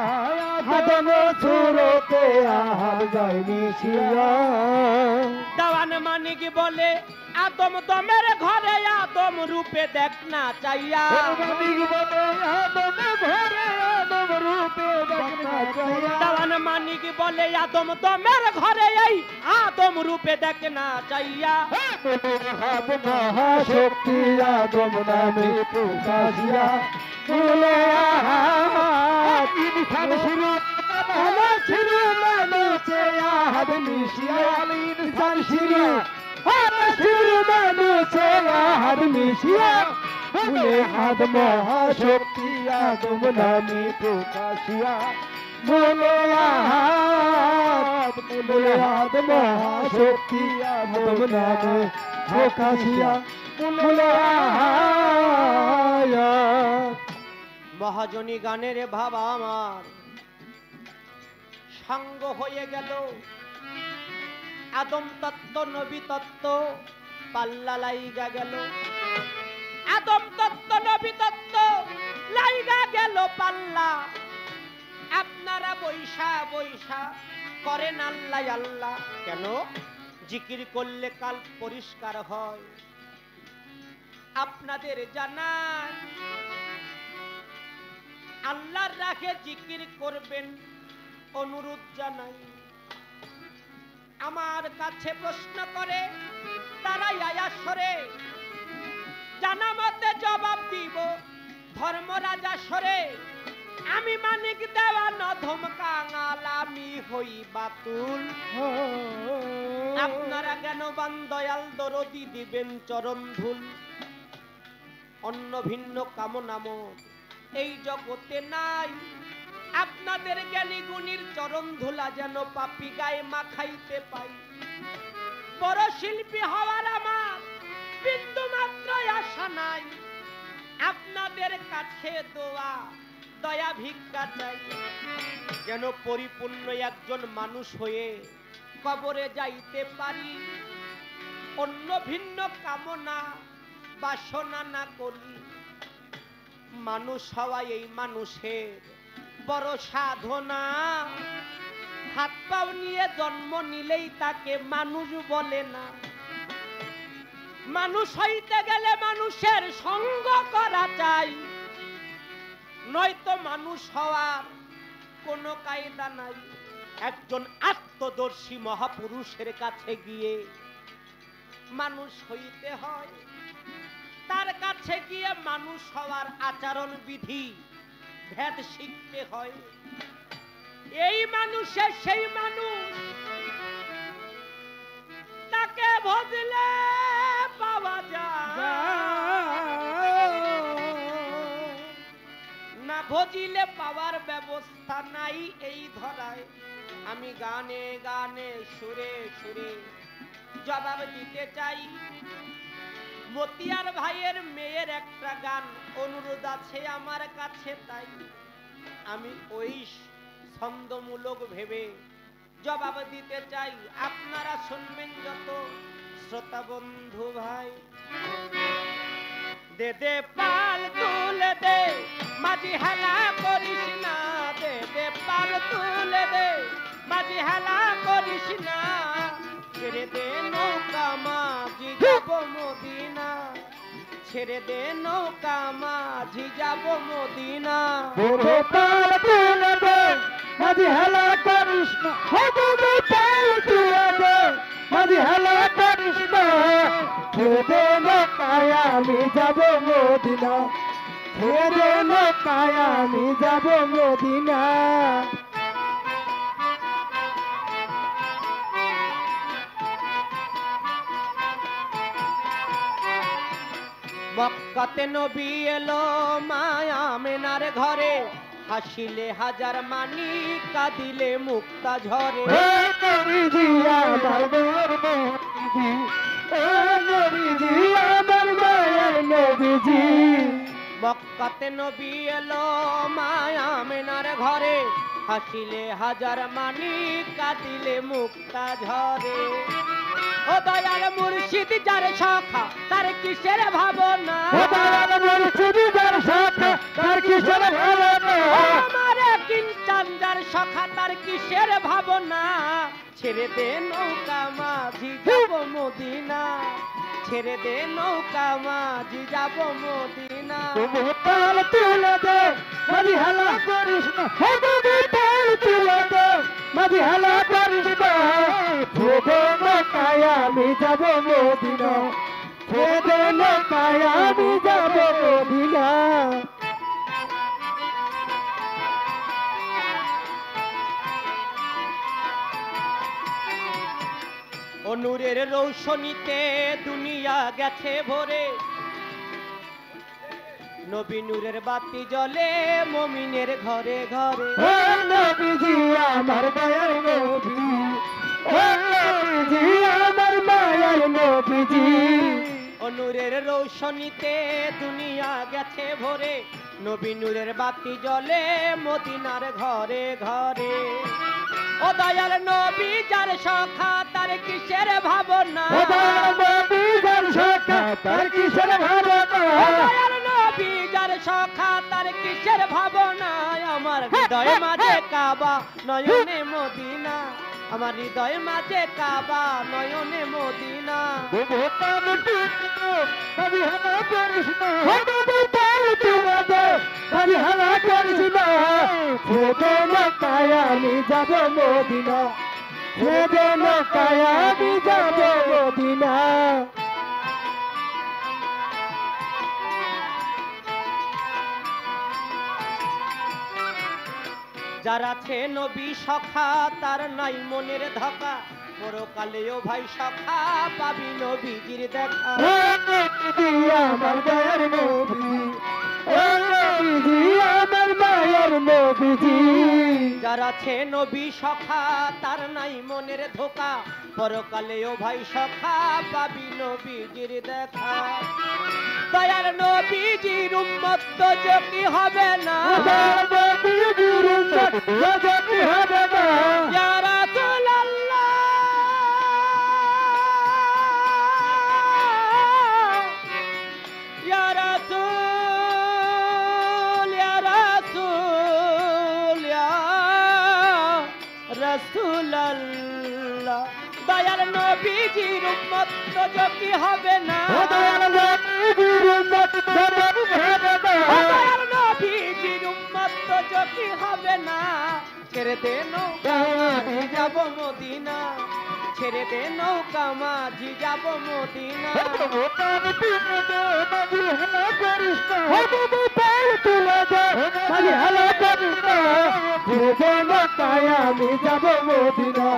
আদম পুরতে আহাদ যাই মিশিয়া দেওয়ান মানিক বলে আদম দমের ঘরে আদম রূপে দেখ না চাইয়া দেওয়ান মানিক বলে আদম দমের ঘরে এই আদম রূপে দেখ না চাইয়া মহাশক্তি আদম নামে প্রকাশিয়া বলে ইনসান শুরু শুরু মানুষে আহাদ মিশিয়া ইনসান শুরু শুরু মানুষে আহাদ মিশিয়া বলে হাদ মহাশক্তি আদম নামে প্রকাশিয়া বলে হাদ মহাশক্তি আদম নামে প্রকাশিয়া বলে মহাজনী গানের ভাবা আমার সাঙ্গ হয়ে গেল আদম তত্ত্ব নবী তত্ত্ব পাল্লা লাইগা গেল আদম তত্ত্ব নবী তত্ত্ব লাইগা গেল পাল্লা আপনারা বৈশা বৈশা করেন আল্লাহ আল্লাহ কেন জিকির করলে কাল পরিষ্কার হয় আপনাদের জানান আল্লাহর রাখে জিকির করবেন অনুরোধ জানাই আমার কাছে প্রশ্ন করে তারাই আয়াসরে জানা মতে জবাব দিব ধর্মরাজা সরে আমি মানিক দেওয়ান ধমকাঙাল আমি হই বাতুল আপনারা জ্ঞানবান দয়াল দরদি দিবেন চরণ ধুল অন্য ভিন্ন কামনাম এই জগতে নাই আপনাদের জ্ঞানী গুণীর চরণ ধুলা যেন পাপি গায়ে মাখাইতে পাই বড় শিল্পী হওয়ার আমার বিন্দু মাত্র আশা নাই আপনাদের কাছে দোয়া দয়া ভিক্ষা চাই যেন পরিপূর্ণ একজন মানুষ হয়ে কবরে যাইতে পারি অন্য ভিন্ন কামনা বাসনা না করি মানুষ হওয়া এই মানুষের বড় সাধনা হাত পাও নিয়ে জন্ম নিলেই তাকে মানুষ বলে না মানুষ হইতে গেলে মানুষের সঙ্গ করা চাই নয়তো মানুষ হওয়ার কোনো কায়দা নাই একজন আত্মদর্শী মহাপুরুষের কাছে গিয়ে মানুষ হইতে হয় তার কাছে গিয়ে মানুষ হওয়ার আচরণ বিধি ভেদ শিখতে হয় এই মানুষের সেই মানুষ তাকে ভজলে পাওয়া যায় না ভজিলে পাওয়ার ব্যবস্থা নাই এই ধরায় আমি গানে গানে সুরে সুরে জবাব দিতে চাই মতিয়ার ভাইয়ের মেয়ের একটা গান অনুরোধ আছে আমার কাছে তাই আমি ওই ছন্দমূলক ভেবে জবাব দিতে চাই আপনারা শুনবেন যত শ্রোতা বন্ধু ভাই দে দে পাল তুলে দে মাঝি হেলা করিস না দে দে পাল তুলে দে মাঝি হেলা করিস না ছেড়ে দে নৌকা মাঝি যাব মদিনা ছেড়ে দে নৌকা মাঝি যাব মদিনা ওরে পাল তুলে দে মাঝি হেলা করিস না ওরে পাল তুলে দে মাঝি হেলা করিস না ছেড়ে দে নৌকায় আমি যাব মদিনা ছেড়ে দে নৌকায় আমি যাব মদিনা মক্কাতে নবী এলো মায়া মেনার ঘরে হাসিলে হাজার মানি কাঁদিলে মুক্তা ঝরে মক্কাতে নবী এলো মায়া মেনার ঘরে হাসিলে হাজার মানি কাঁদিলে মুক্তা ঝরে ও দয়াল মুর্শিদ যার শাখা তার কিসের ভাবনা ও দয়াল মুর্শিদ যার শাখা তার কিসের ভাবনা আমারে কিঞ্চান যার শাখা তার কিসের ভাবনা ছেড়ে দে নৌকা মাঝি যাব মদিনা ছেড়ে দে নৌকা মাঝি যাব মদিনা পাল তুলে দে মাঝি হেলা করিস না পাল তুলে দে মাঝি হেলা করিস না ছেড়ে নৌকায় আমি যাব মদিনা ছেড়ে নৌকায় আমি যাব মদিনা নূরের রৌশনীতে দুনিয়া গেছে ভরে নবী নূরের বাতি জ্বলে মুমিনের ঘরে ঘরে ও নবীজি আমার মায়ের নবী ও নবীজি আমার মায়ের নবীজি নূরের রৌশনীতে দুনিয়া গেছে ভরে নবী নূরের বাতি জ্বলে মদিনার ঘরে ঘরে ও দয়াল নবী যার শাখা তার কিসের ভাবনা ও দয়াল নবী যার শাখা তার কিসের ভাবনা ও দয়াল নবী যার শাখা তার কিসের ভাবনা আমার হৃদয় মাঝে কাবা নয়নে মদিনা আমার হৃদয় মাঝে কাবা নয়নে মদিনা আমি হালা করিস না পাল তুলে দে আমি হালা করিস না ছেড়ে নৌকায় আমি যাব মদিনা ছেড়ে নৌকায় আমি যাব মদিনা যার আছে নবী সখা তার নাই মনের ধকা, পরকালেও ভাই সখা পাবি নবীজির দেখা। ও নবীজি আমার দয়ার নবীজি, ও নবীজি আমার মায়ের নবীজি। যার আছে নবী সখা তার নাই মনের ধোকা, পরকালেও ভাই সখা পাবি নবীজির দেখা। দয়ার নবীজির উম্মত তো কি হবে না, নবীজির উম্মত যদি হবে না। ইয়া রাসূলুল্লাহ, ইয়া রাসূল, ইয়া রাসূল, ইয়া রাসূলুল্লাহ। দয়ার নবীজির উম্মত তো কি হবে না, ও দয়াল নবীজির উম্মত যদি হবে না। দয়ার নবীজির উম্মত তো কি হবে না। ছেড়ে দে নৌকা মাঝি যাব মদিনা, ছেড়ে দে নৌকা মাঝি যাব মদিনা। আমি যাব মদিনা,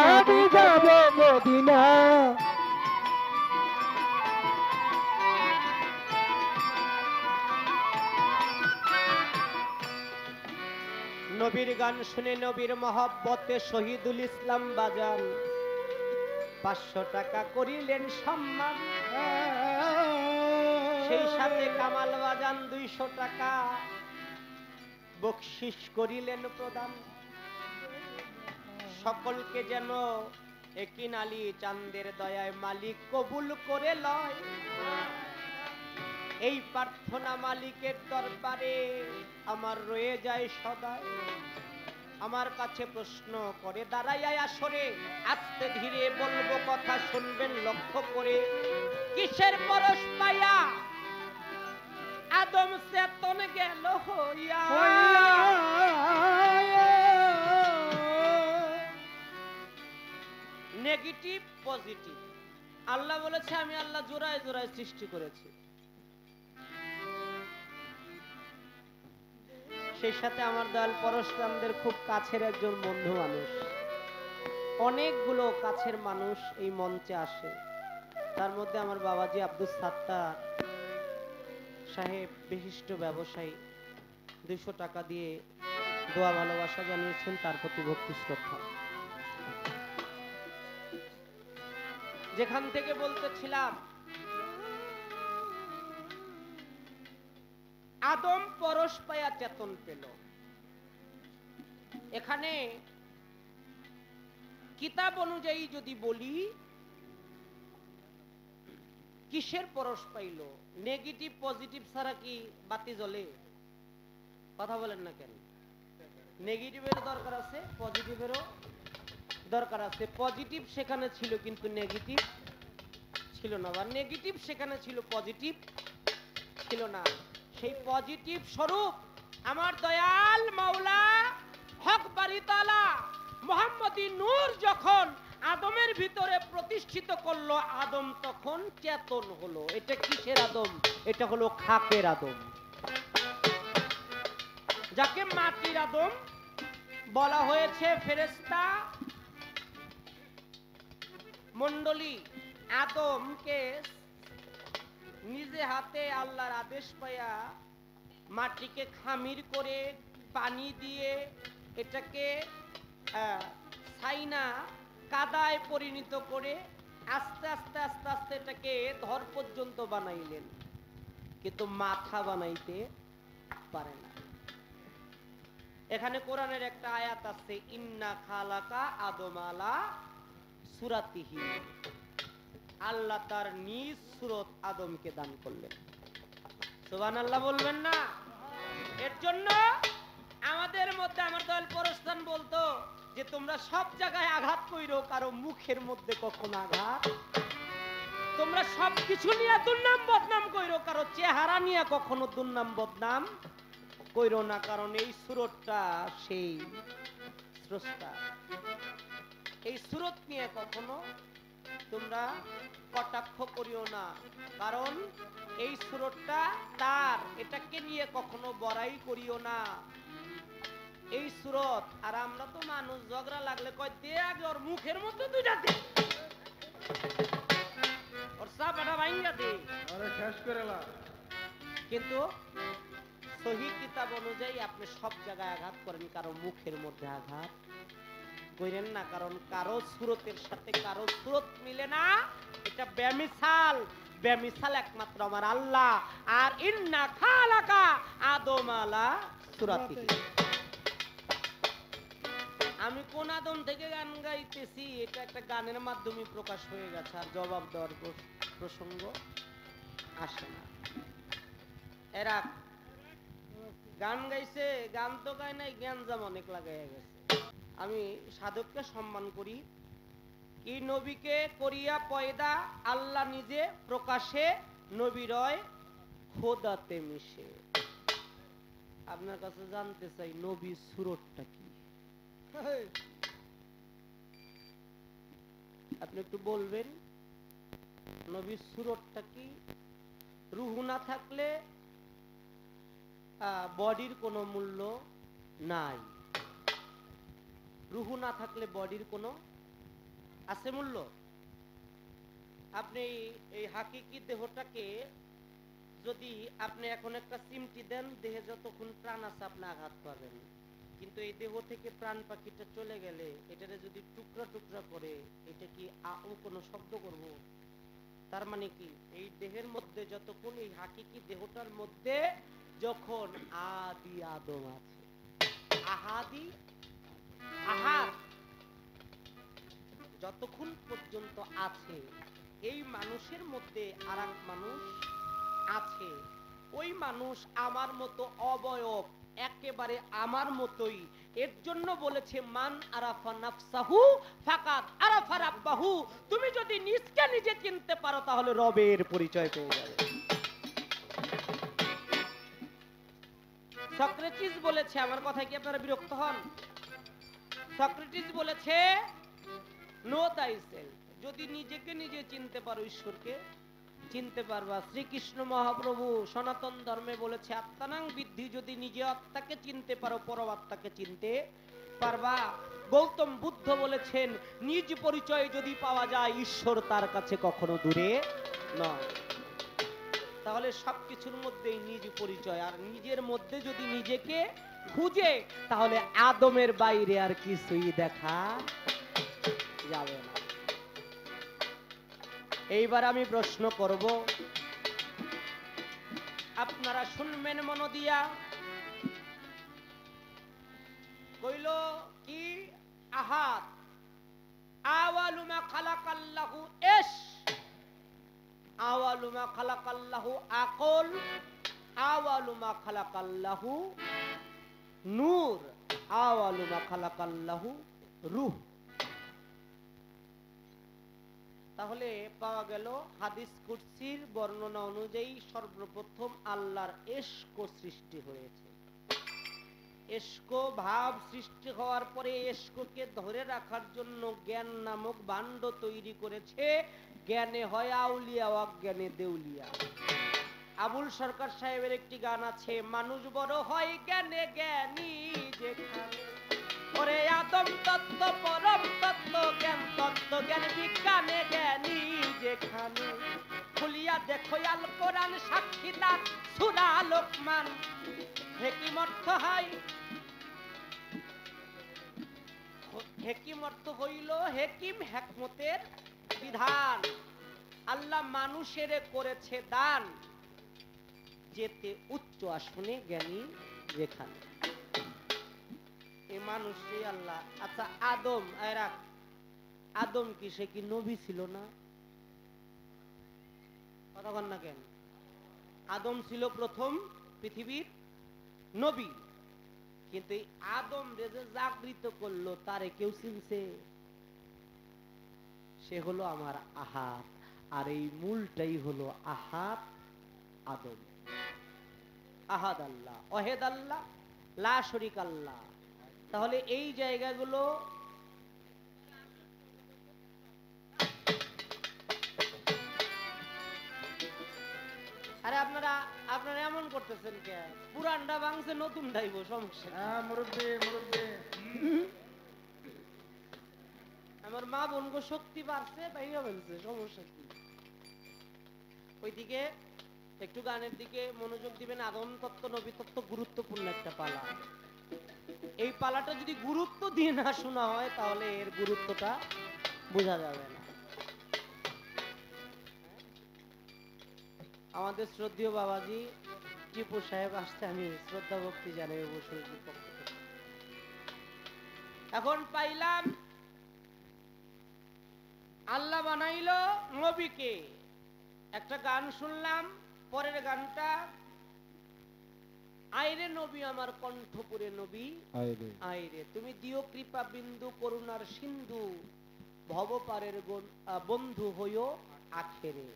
আমি যাব মদিনা। নবীর গান শুনে নবীর মহব্বতে শহীদুল ইসলাম বাজান 500 টাকা করিলেন সম্মান, সেই সাথে কামাল বাজান 200 টাকা বকশিশ করিলেন প্রদান। সকলকে যেন একিন আলী চাঁদের দয়ায় মালিক কবুল করে লয়, এই প্রার্থনা মালিকের দরবারে আমার রয়ে যায় সদাই। আমার কাছে প্রশ্ন করে দাঁড়াইয়া আসরে, আস্তে ধীরে বলবো কথা শুনবেন লক্ষ্য করে। কিসের পরশ পাইয়া আদম চেতন গেল হইয়া, নেগেটিভ পজিটিভ। আল্লাহ বলেছে আমি আল্লাহ জোড়ায় জোড়ায় সৃষ্টি করেছি, সেই সাথে আমার দয়াল পরশুরামদের খুব কাছের একজন বন্ধু মানুষ, অনেকগুলো কাছের মানুষ এই মঞ্চে আসে। তার মধ্যে আমার বাবাজি আব্দুল সাত্তার সাহেব বিশিষ্ট ব্যবসায়ী 200 টাকা দিয়ে দোয়া ভালোবাসা জানিয়েছেন, তার প্রতি ভক্তি শ্রদ্ধা। যেখান থেকে বলতেছিলাম আদম পরশ পায়া চেতন পেল, এখানে কিতাব অনুযায়ী যদি বলি কিসের পরশ পাইল, নেগেটিভ পজিটিভ ছাড়া কি বাতি জ্বলে? কথা বলেন না কেন? নেগেটিভেরও দরকার আছে, পজিটিভেরও দরকার আছে। পজিটিভ সেখানে ছিল কিন্তু নেগেটিভ ছিল না, বা নেগেটিভ সেখানে ছিল পজিটিভ ছিল না। সেই পজিটিভ স্বরূপ আমার দয়াল মাওলা হক বাড়ি তাআলা মুহাম্মদী নূর যখন আদমের ভিতরে প্রতিষ্ঠিত করলো, আদম তখন চেতন হলো। এটা কিসের আদম? এটা হলো খাকের আদম, যাকে মাটির আদম বলা হয়েছে। ফেরেশতা মণ্ডলী আদমকে নিজে হাতে আল্লাহর আদেশ পায়া মাটিকে খামির করে পানি দিয়ে এটাকে ছাইনা কাদায় পরিণত করে আস্তে আস্তে আস্তে আস্তে এটাকে ধর পর্যন্ত বানাইলেন, কিন্তু মাথা বানাইতে পারে না। এখানে কোরআনের একটা আয়াত আছে, ইন্না খালাকা আদম আলা সুরাতিহি, আল্লাহ তার নিজ সুরত আদমকে দান করলেন। সুবহানাল্লাহ বলবেন না? এর জন্য আমাদের মধ্যে আমার দয়াল পরস্থান বলতো যে তোমরা সব জায়গায় আঘাত কইরো, কারো মুখের মধ্যে কখনো আঘাত। তোমরা সব কিছু নিয়ে দুর্নাম বদনাম কইরো, কারো চেহারা নিয়ে কখনো দুর্নাম বদনাম কইরো না, কারণ এই সুরতটা সেই স্রষ্টা। এই সুরত নিয়ে কখনো তোমরা কটাক্ষ করিও না, কারণ এই সুরতটা তার, এটাকে নিয়ে কখনো বড়াই করিও না। এই সুরত। আর আমরা তো মানুষ, ঝগড়া লাগলে কয় দে আগে ওর মুখের মধ্যে দুইটা দে, ওর চাপাটা ভাঙ্গা দে। আরে শেষ করে লা। কিন্তু সহি কিতাব অনুযায়ী আপনি সব জায়গায় আঘাত করেন, কারো মুখের মধ্যে আঘাত করেন না, কারণ কারো সুরতের সাথে কারো সুরত মিলে না। এটা বেমিসাল, বেমিসাল একমাত্র আমার আল্লাহ। আর ইন্না খালাকা আদম আলা সুরাতিহি। আমি কোন আদম থেকে গান গাইতেছি, এটা একটা গানের মাধ্যমে প্রকাশ হয়ে গেছে, আর জবাব দেওয়ার প্রসঙ্গ আসে না। এরা গান গাইছে, গান তো গায় নাই, জ্ঞানজাম অনেক লাগাইয়া গেছে। আমি সাধককে সম্মান করি, কি নবীকে করিয়া পয়দা আল্লাহ নিজে প্রকাশে নবীরয় খোদাতে মিশে। আপনার কাছে জানতে চাই নবী সুরতটা কি? আপনি একটু বলবেন নবীর সুরতটা কি? রুহু না থাকলে বডির কোনো মূল্য নাই। রুহু না থাকলে বডির কোনো আছে মূল্য? আপনি এই হাকিকি দেহটাকে যদি আপনি এখন একটা চিমটি দেন, দেহে যতক্ষণ প্রাণ আছে আপনি আঘাত পাবেন, কিন্তু এই দেহ থেকে প্রাণ পাখিটা চলে গেলে এটারে যদি টুকরা টুকরা করে, এটা কি কোনো শব্দ করব? তার মানে কি এই দেহের মধ্যে যতক্ষণ, এই হাকিকি দেহটার মধ্যে যখন আদি আদম আছে, আহাদি আহাদ যতক্ষণ পর্যন্ত আছে, এই মানুষের মধ্যে আরেক মানুষ আছে। ওই মানুষ আমার মতো অবয়ব, একেবারে আমার মতোই। এর জন্য বলেছে মান আরাফা নাফসাহু ফাকাদ আরাফা রাব্বাহু। তুমি যদি নিজকে নিজে চিনতে পারো তাহলে রবের পরিচয় পেয়ে যাবে। সক্রেটিস বলেছে, আমার কথায় কি আপনারা বিরক্ত হন? সক্রেটিস বলেছে নো থাইসেলফ। যদি নিজেকে নিজে চিনতে পারো, ঈশ্বরকে চিনতে পারবা। শ্রীকৃষ্ণ মহাপ্রভু সনাতন ধর্মে বলেছে আত্মানাং বিদ্ধি। যদি নিজে আত্মাকে চিনতে পারো, পরমাত্মাকে চিনতে পারবা। গৌতম বুদ্ধ বলেছেন নিজ পরিচয় যদি পাওয়া যায়, ঈশ্বর তার কাছে কখনো দূরে নয়। তাহলে সবকিছুর মধ্যেই নিজ পরিচয়, আর নিজের মধ্যে যদি নিজেকে খুঁজে, তাহলে আদমের বাইরে আর কিছুই দেখা যাবে না। এইবার আমি প্রশ্ন করব, আপনারা শুনবেন মন দিয়া। কইল কি আহাদ, আওয়ালুমা খালাকাল্লাহু ইশ, আওয়ালুমা খালাকাল্লাহু আকল, আওয়ালুমা খালাকাল্লাহু নূর, আওয়ালুমা খালাকাল্লাহু রূহ। তাহলে পাওয়া গেল হাদিস কুদসির বর্ণনা অনুযায়ী সর্বপ্রথম আল্লাহর ইশক সৃষ্টি হয়েছে। ইশক ভাব সৃষ্টি হওয়ার পরে ইশককে ধরে রাখার জন্য জ্ঞান নামক ভাণ্ড তৈরি করেছে। জ্ঞানে হয় আউলিয়া, অজ্ঞানে দেউলিয়া। আবুল সরকার সাহেবের একটি গান আছে, মানুষ বড় হয় জ্ঞানে জ্ঞানী যেখানে, ওরে আদম তত্ত্ব পরম তত্ত্ব জ্ঞান, তত্ত্ব জ্ঞান বিজ্ঞানে জ্ঞানী যেখানে। খুলিয়া দেখো আল কোরআন সাক্ষী তার সূরা লোকমান। হেকিম অর্থ হয়, হেকিম অর্থ হইল হেকিম, হেকমতের বিধান। আল্লাহ মানুষের করেছে দান, যেতে উচ্চ আসনে জ্ঞানী যেখানে। এই মানুষই আল্লাহ। আচ্ছা আদম, আদম কি সে কি নবী ছিল না? কথা বল না কেন? আদম ছিল প্রথম পৃথিবীর নবী, কিন্তু এই আদম যে জাগৃত করলো, তারে কেউ চিনছে? সে হলো আমার আহাত। আর এই মূলটাই হলো আহাত আদম। আহাদ আল্লাহ, ওয়াহিদ আল্লাহ, লা শরীক আল্লাহ। তাহলে এই জায়গাগুলো আরে আপনারা আপনারা এমন করতেছেন কে? পুরানটা ভাঙছে, নতুন ডাইব, সমস্যা কি? হ্যাঁ মুরব্বি মুরব্বি আমার মা বোনগো শক্তি বাড়ছে, বাইরে ফেলছে, সমস্যা কি? ওইদিকে একটু গানের দিকে মনোযোগ দিবেন। আদম তত্ত্ব নবী তত্ত্ব গুরুত্বপূর্ণ একটা পালা। এই পালাটা যদি গুরুত্ব দিয়ে না শোনা হয় তাহলে এর গুরুত্বটা বোঝা যাবে না। আমাদের শ্রদ্ধেয় বাবাজি টিপু সাহেব আসতে আমি শ্রদ্ধা ভক্তি জানাই অবশ্যই পক্ষ থেকে। এখন পাইলাম আল্লাহ বানাইলো নবীকে, একটা গান শুনলাম। পরের গানটা আইরে নবী আমার কণ্ঠপুরে নবী আইরে, তুমি দিও কৃপা বিন্দু করুণার সিন্ধু, ভবপারের বন্ধু হইও আখেরে।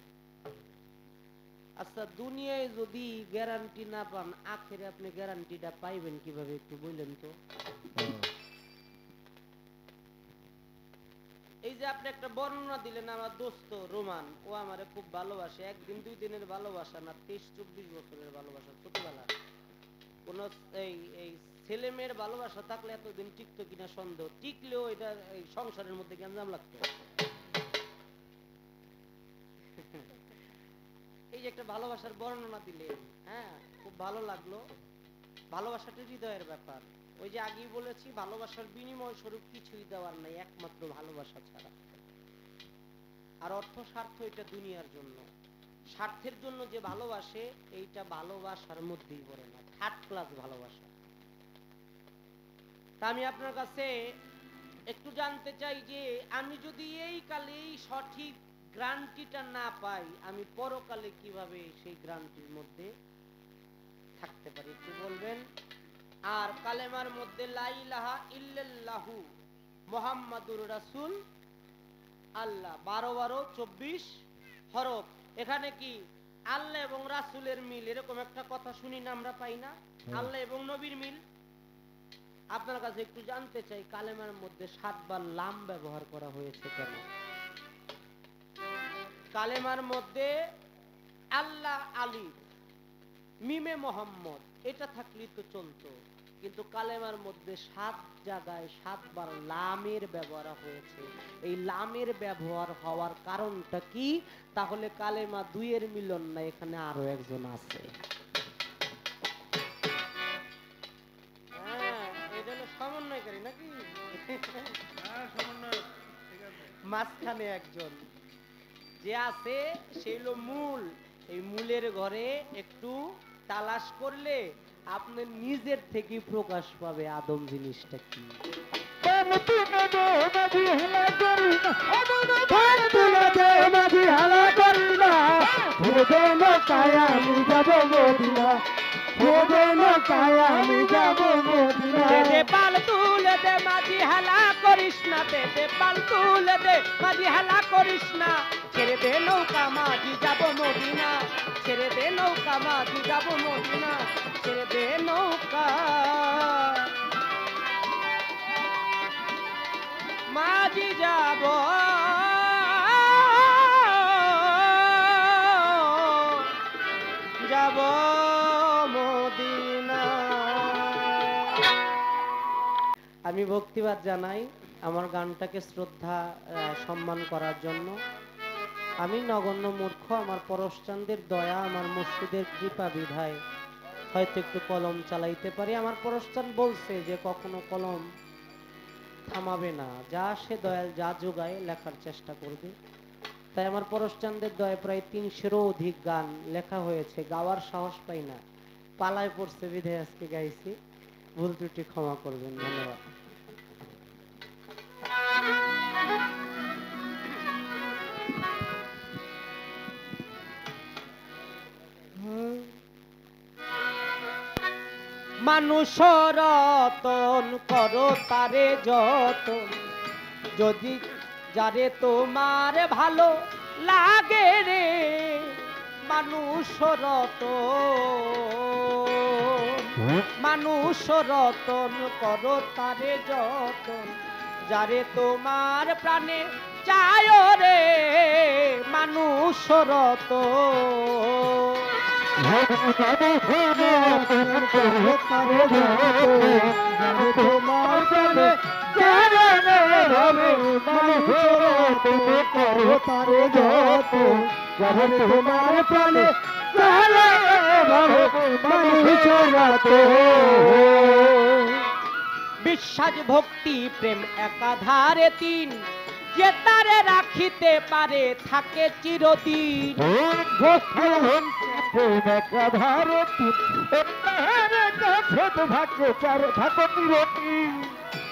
আচ্ছা, দুনিয়ায় যদি গ্যারান্টি না পান, আখেরে আপনি গ্যারান্টিটা পাইবেন কিভাবে একটু বললেন তো? এই যে আপনি একটা বর্ণনা দিলেন, আমার দোস্ত রোমান, ও আমারে খুব ভালোবাসে। একদিন দুই দিনের ভালোবাসা না, 23-24 বছরের ভালোবাসা, ছোটবেলা। কোন এই ছেলে মেয়ের ভালোবাসা থাকলে এতদিন টিকতো কিনা সন্দেহ, টিকলেও এটা এই সংসারের মধ্যে গ্যাঞ্জাম লাগতো। এই যে একটা ভালোবাসার বর্ণনা দিলেন, হ্যাঁ খুব ভালো লাগলো। ভালোবাসাটা হৃদয়ের ব্যাপার। ওই যে আগেই বলেছি, ভালোবাসার বিনিময় স্বরূপ কিছুই দেওয়ার নাই একমাত্র ভালোবাসা ছাড়া। আর অর্থ স্বার্থ এটা দুনিয়ার জন্য। স্বার্থের জন্য যে ভালোবাসে, এইটা ভালোবাসার মধ্যেই পড়ে না, থার্ড ক্লাস ভালোবাসা। তা আমি আপনার কাছে একটু জানতে চাই যে আমি যদি এই কালে এই সঠিক গ্যারান্টিটা না পাই, আমি পরকালে কিভাবে সেই গ্যারান্টির মধ্যে থাকতে পারি একটু বলবেন। আর কালেমার মধ্যে লা ইলাহা ইল্লাল্লাহু মুহাম্মাদুর রাসূল আল্লাহ 12-24 হরফ। এখানে কি আল্লাহ এবং রাসূলের মিল, এরকম একটা কথা শুনি না আমরা, পাই না? আল্লাহ এবং নবীর মিল। আপনার কাছে একটু জানতে চাই, কালেমার মধ্যে 7 বার লাম ব্যবহার করা হয়েছে কেন? কালেমার মধ্যে আল্লাহ আলী, মিমে মোহাম্মদ, এটা থাকলেই তো চলতো, কিন্তু কালেমার মধ্যে 7 জায়গায় 7 বার লামের ব্যবহার হয়েছে। এই লামের ব্যবহার হওয়ার কারণটা কি? তাহলে কালেমা দুইয়ের মিলন না, এখানে আরো একজন আছে। হ্যাঁ, এটা হলো সমন্বয়কারী নাকি? মাঝখানে একজন যে আছে সেই হলো মূল। এই মূলের ঘরে একটু তালাশ করলে আপনি নিজের থেকে প্রকাশ পাবে আদম জিনিসটা কি। পাল তুলে দে মাঝি হালা করিস না, দে পাল তুলে দে মাঝি হালা করিস না, ছেড়ে দে নৌকা মাঝি যাব মদিনা, ছেড়ে দে নৌকা মাঝি যাব মদিনা, ছেড়ে দে নৌকা মাঝি যাব যাব মদিনা। আমি ভক্তিবাদ জানাই আমার গানটাকে শ্রদ্ধা সম্মান করার জন্য। আমি নগণ্য মূর্খ, আমার পরশচান্দের দয়া, আমার মুর্শিদের কৃপা বিধায় হয়তো একটু কলম চালাইতে পারি। আমার পরশচান্দ বলছে যে কখনো কলম থামাবে না, যা সে দয়াল যা যোগায় লেখার চেষ্টা করবে। তাই আমার পরশচান্দের দয়া প্রায় 300-এরও অধিক গান লেখা হয়েছে, গাওয়ার সাহস পাই না, পালায় পড়ছে বিধায় আজকে গাইছি। ভুল ত্রুটি ক্ষমা করবেন, ধন্যবাদ। মানুষ রতন করো তারে যতন, যদি যারে তোমার ভালো লাগে রে। মানুষ রতন করো তারে যতন, যারে তোমার প্রাণে চায় রে। মানুষ রতন তোমার প্রাণে জানে ভাবে মানুষ তুমি করো তারে যত যাবে তোমার প্রাণে জানে ভাবে মানুষ যত বিশ্বাস ভক্তি প্রেম একাধারে তিন, যে তারে রাখিতে পারে থাকে চিরদিন।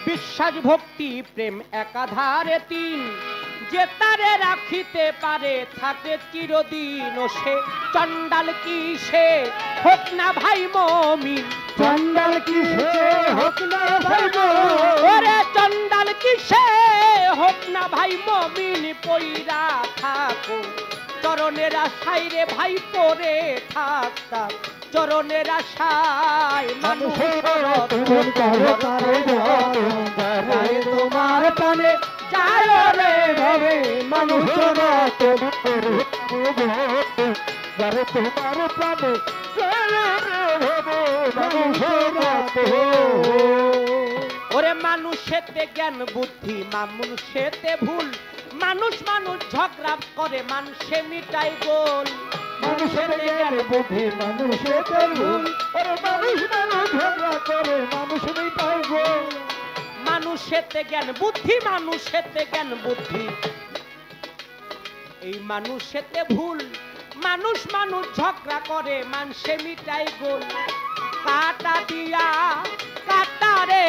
বিশ্বাস ভক্তি প্রেম একাধারে তিন, যে তারে রাখিতে পারে থাকে চিরদিন। ও সে চণ্ডাল কি সে হোক না ভাই মমিন, চন্ডাল কি সে হোক না ভাই ওরে চণ্ডাল কি সে হোক না ভাই মমিন, পইরা থাকো চরণের আশায় রে ভাই পরে থাকতাম চরণের আশায় মানুষ তুমি করো তারে যত যাবে তোমার প্রাণে যায় রে ভাবে মানুষ যত যাবে তোমার প্রাণে ওরে মানুষেতে জ্ঞান বুদ্ধি মানুষেতে ভুল, মানুষ মানুষ ঝগড়া করে মানুষে মিটাই গোল। মানুষের জ্ঞান বুদ্ধি মানুষের ভুল মানুষ মানুষ ঝগড়া করে মানুষ মিটাই গোল মানুষেতে জ্ঞান বুদ্ধি মানুষেতে জ্ঞান বুদ্ধি এই মানুষেতে ভুল, মানুষ মানুষ ঝগড়া করে মানুষে মিটাই গোল। কাটা দিয়া কাটারে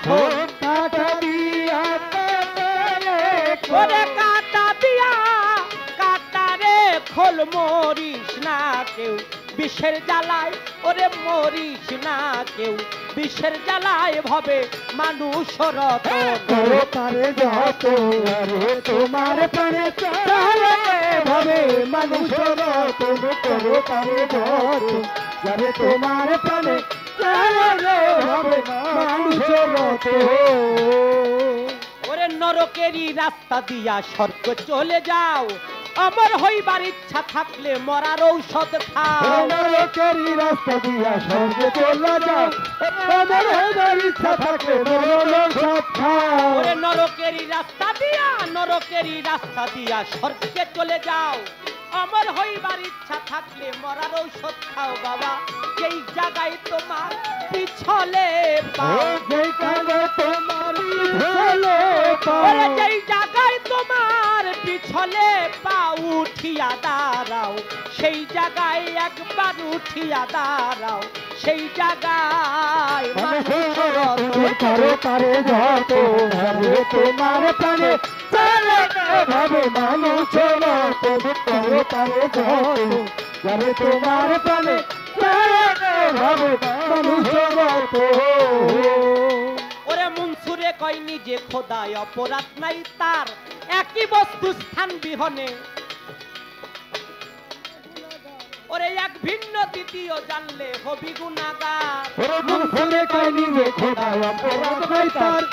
খোল, কাটা দিয়া ওরে কাটা দিয়া কাটারে খোল, মরিস না কেউ বিষের জ্বালায়, ওরে মরিস না কেউ বিষের জ্বালায় ভবে মানুষ রত করো তারে যত আরে তোমার প্রাণে চালে ভাবে মানুষ রত করো তারে যত যাবে তোমার প্রাণে চালে ভাবে মানুষ রত ওরে নরকেরই রাস্তা দিয়া স্বর্গ চলে যাও, অমর হইবার ইচ্ছা থাকলে মরার ঔষধ খাও। নরকেরই রাস্তা দিয়া স্বর্গ চলে যাও আমার হইবার ইচ্ছা থাকলে মরণ সব খাও ওরে নরকেরই রাস্তা দিয়া স্বর্গে চলে যাও, অমর হইবার ইচ্ছা থাকলে মরার ঔষধ খাও। বাবা যেই জায়গায় তোমার পিছলে পাও, যেই কালে তোমার পিছলে ওরে যেই জায়গায় তোমার পিছলে পাও উঠিয়া দাঁড়াও, সেই জায়গায় একবার উঠিয়া দাঁড়াও, সেই জায়গায় মানুষ রত করো তারে যত ভাবে তোমার প্রাণে চালে ভাবে মানুষ রত করো তারে যত যাবে তোমার প্রাণে চালে ভাবে মানুষ রত ওরে মনসুরে কয় নিজে খোদায় অপরাধ নাই তার, একই বস্তু স্থান বিহনে ওরে এক ভিন্ন দ্বিতীয় জানলে হবি গুনাহগার। ওরে মনসুরে কয় নিজে খোদায় অপরাধ নাই তার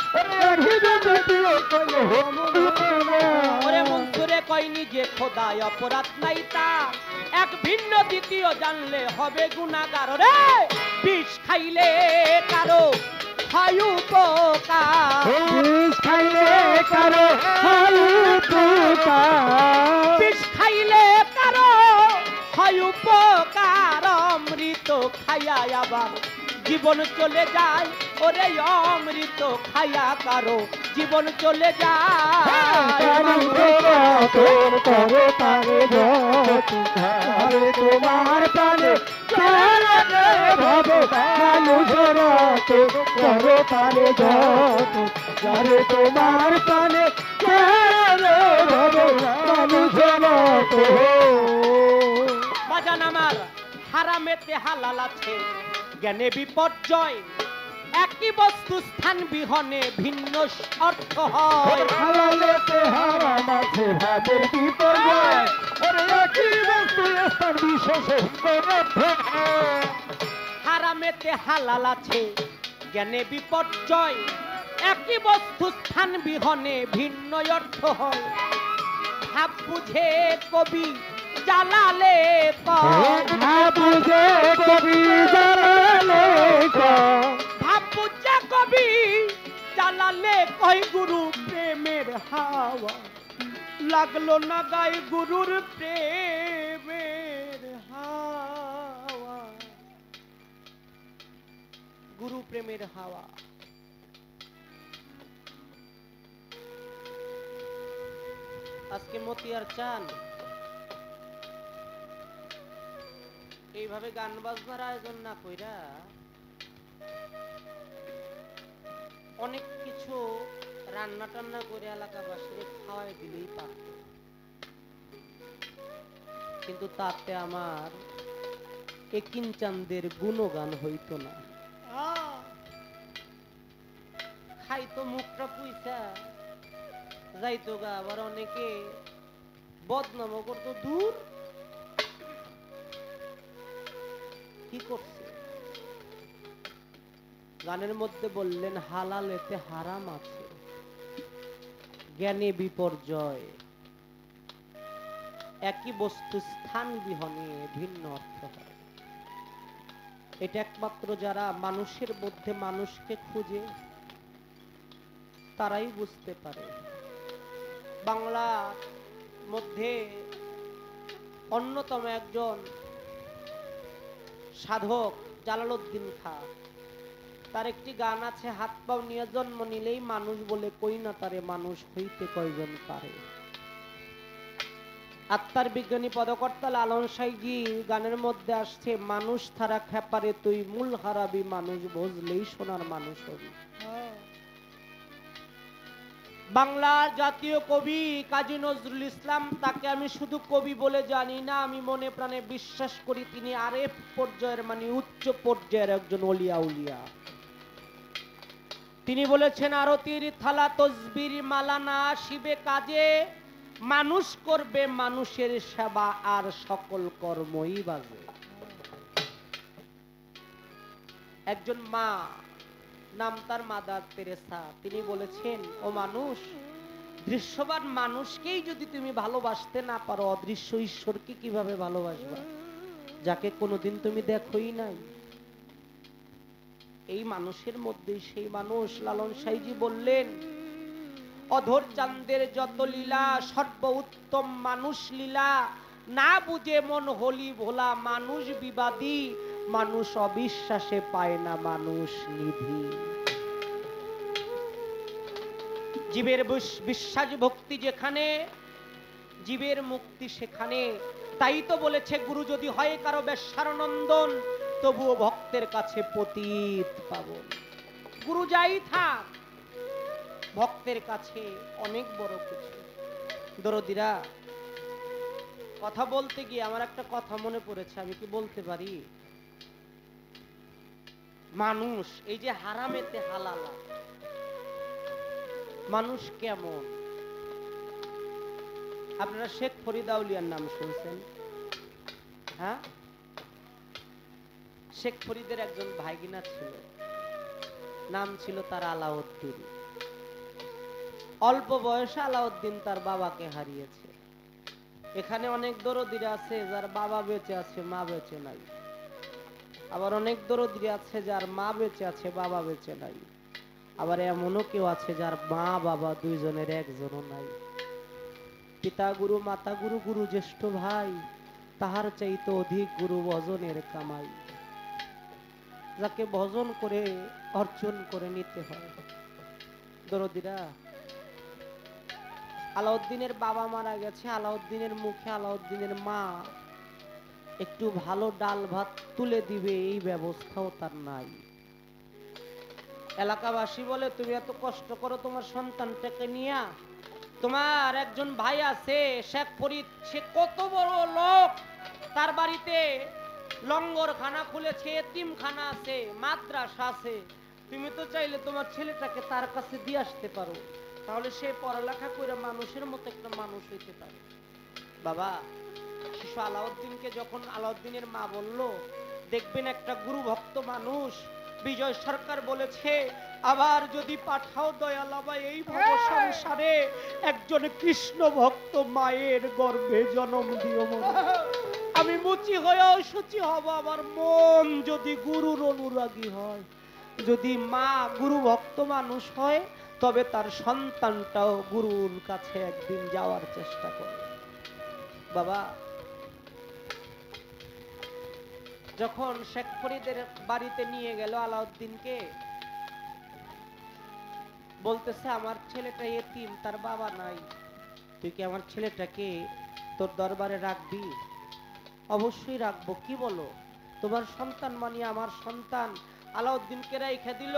ওরে মনসুরে কয় নিজে খোদায় অপরাধ নাই তার, এক ভিন্ন দ্বিতীয় জানলে হবে গুনাহগার। ওরে বিষ খাইলে কারো হয় উপকার, বিষ খাইলে কারো হয় উপকার বিষ খাইলে কারো হয় উপকার, অমৃত খাইয়া আবার জীবন চলে যায়, ওরে অমৃত খাইয়া কারো জীবন চলে যায়। করো তারে যত আরে তোমার প্রাণে চালে ভাবে মানুষ রত করো তারে যত আরে তোমার প্রাণে চালে ভাবে মানুষ রত বাজান আমার হারামেতে হালাল আছে, জ্ঞানে বিপর্যয়, একই বস্তু স্থান বিহনে ভিন্ন অর্থ হয়। হালালেতে হারাম আছে ভাবের বিপর্যয় ওরে একই বস্তু স্থান বিশেষে হারামেতে হালাল আছে, জ্ঞানে বিপর্যয়, একই বস্তু স্থান বিহনে ভিন্ন অর্থ হয়। ভাব বুঝে কবি জ্বালালে না বুঝে কবি জ্বালালে ভাব বুঝে কবি জ্বালালে কয় গুরু প্রেমের হাওয়া লাগলো না গায়ে গুরুর প্রেমের হাওয়া গুরু প্রেমের হাওয়া আজকে মতিয়ার চান এইভাবে গান বাজনার আয়োজন না কইরা অনেক কিছু রান্না টান্না করে এলাকাবাসীকে খাওয়াই দিলেই পারত, কিন্তু তাতে আমার একিন চাঁদের গুণগান হইতো না। খাইতো মুখটা পুইসা যাইতো গা, আবার অনেকে বদনামও করতো। দূর কি করছে? গানের মধ্যে বললেন হালাল এতে হারাম আছে, জ্ঞানে বিপর্যয়, একই বস্তু স্থান বিহনে ভিন্ন অর্থ হয়। এটা একমাত্র যারা মানুষের মধ্যে মানুষকে খুঁজে তারাই বুঝতে পারে। বাংলার মধ্যে অন্যতম একজন সাধক জালালউদ্দিন খাঁ, তার একটি গান আছে, হাত পাও নিয়ে জন্ম নিলেই মানুষ বলে কই না তারে মানুষ হইতে কয়জন পারে। আত্মার বিজ্ঞানী পদকর্তা লালন সাইজি গানের মধ্যে আসছে, মানুষ থারা খেপারে তুই মূল হারাবি, মানুষ বুঝলেই সোনার মানুষ হবি। বাংলার জাতীয় কবি কাজী নজরুল ইসলাম, তাকে আমি শুধু কবি বলে জানি না, আমি মনে প্রাণে বিশ্বাস করি তিনি আরেফ পর্যায়ের মানে উচ্চ পর্যায়ের একজন ওলিয়া উলিয়া। তিনি বলেছেন, আরতির থালা তসবির মালা না শিবে কাজে, মানুষ করবে মানুষের সেবা আর সকল কর্মই বাজে। একজন মা, নাম তার মাদার তেরেসা, তিনি বলেছেন, ও মানুষ, দৃশ্যবান মানুষকেই যদি তুমি ভালোবাসতে না পারো, অদৃশ্য ঈশ্বরকে কিভাবে ভালোবাসবা, যাকে কোনোদিন তুমি দেখোই নাই। এই মানুষের মধ্যে সেই মানুষ। লালন সাইজি বললেন, অধর চাঁদের যত লীলা সর্ব উত্তম মানুষ লীলা, না বুঝে মন হলি ভোলা, মানুষ বিবাদী, মানুষ অবিশ্বাসে পায় না মানুষ নিধি। জীবের বিশ্বাস ভক্তি যেখানে, জীবের মুক্তি সেখানে। তাই তো বলেছে, গুরু যদি হয় কারো বেশ্যার নন্দন, তবুও ভক্তের কাছে পতিত পাবন। গুরু যাই থাক, ভক্তের কাছে অনেক বড় কিছু। দরদিরা, কথা বলতে গিয়ে আমার একটা কথা মনে পড়েছে, আমি কি বলতে পারি? মানুষ এই যে হারামেতে হালালা, মানুষ কেমন? আপনারা শেখ ফরিদ আউলিয়ার নাম শুনছেন? হ্যাঁ, শেখ ফরিদের একজন ভাইগিনা ছিল, নাম ছিল তার আলাউদ্দিন। অল্প বয়সে আলাউদ্দিন তার বাবাকে হারিয়েছে। এখানে অনেক দরদিরা আছে যার বাবা বেঁচে আছে, মা বেঁচে নাই। আবার অনেক দরদি আছে যার মা বেঁচে আছে, বাবা বেঁচে নাই। আবার এমনও কেউ আছে যার মা বাবা দুইজনের একজনও নাই। পিতা গুরু, মাতা গুরু, গুরু জ্যেষ্ঠ ভাই, তাহার চাইতে অধিক গুরু ভজনের কামাই। যাকে ভজন করে অর্জন করে নিতে হয়। দরদিরা, আলাউদ্দিনের বাবা মারা গেছে, আলাউদ্দিনের মুখে আলাউদ্দিনের মা একটু ভালো ডাল ভাত তুলে দিবে এই ব্যবস্থাও তার নাই। এলাকাবাসী বলে, তুমি এত কষ্ট করো তোমার সন্তানটাকে নিয়ে, তোমার একজন ভাই আছে শেখ ফরিদ, সে কত বড় লোক, তার বাড়িতে লঙ্গর খানা খুলেছে, এতিমখানা আছে, মাদ্রাসা আছে, তুমি তো চাইলে তোমার ছেলেটাকে তার কাছে দিয়ে আসতে পারো, তাহলে সে পড়ালেখা করে মানুষের মতো একটা মানুষ হইতে পারে। বাবা, শিশু আলাউদ্দিনকে যখন আলাউদ্দিনের মা বলল, দেখবেন একটা গুরু ভক্ত মানুষ বিজয় সরকার বলেছে, আবার যদি পাঠাও দয়াল আমায় এই ভব সংসারে একজন কৃষ্ণ ভক্ত মায়ের গর্ভে জন্ম দিও মা। আমি মুচি হয়েও সুচি হব, আমার মন যদি গুরুর অনুরাগী হয়, যদি মা গুরু ভক্ত মানুষ হয়, তবে তার সন্তানটাও গুরুর কাছে একদিন যাওয়ার চেষ্টা করবে। বাবা, যখন শেখ ফরিদের বাড়িতে নিয়ে গেল আলাউদ্দিনকে, বলতেছে আমার ছেলেটা এতিম, তার বাবা নাই, তুই কি আমার ছেলেটাকে তোর দরবারে রাখবি? অবশ্যই রাখবো, কি বলো, তোমার সন্তান মানে আমার সন্তান। আলাউদ্দিনকে রাইখা দিল।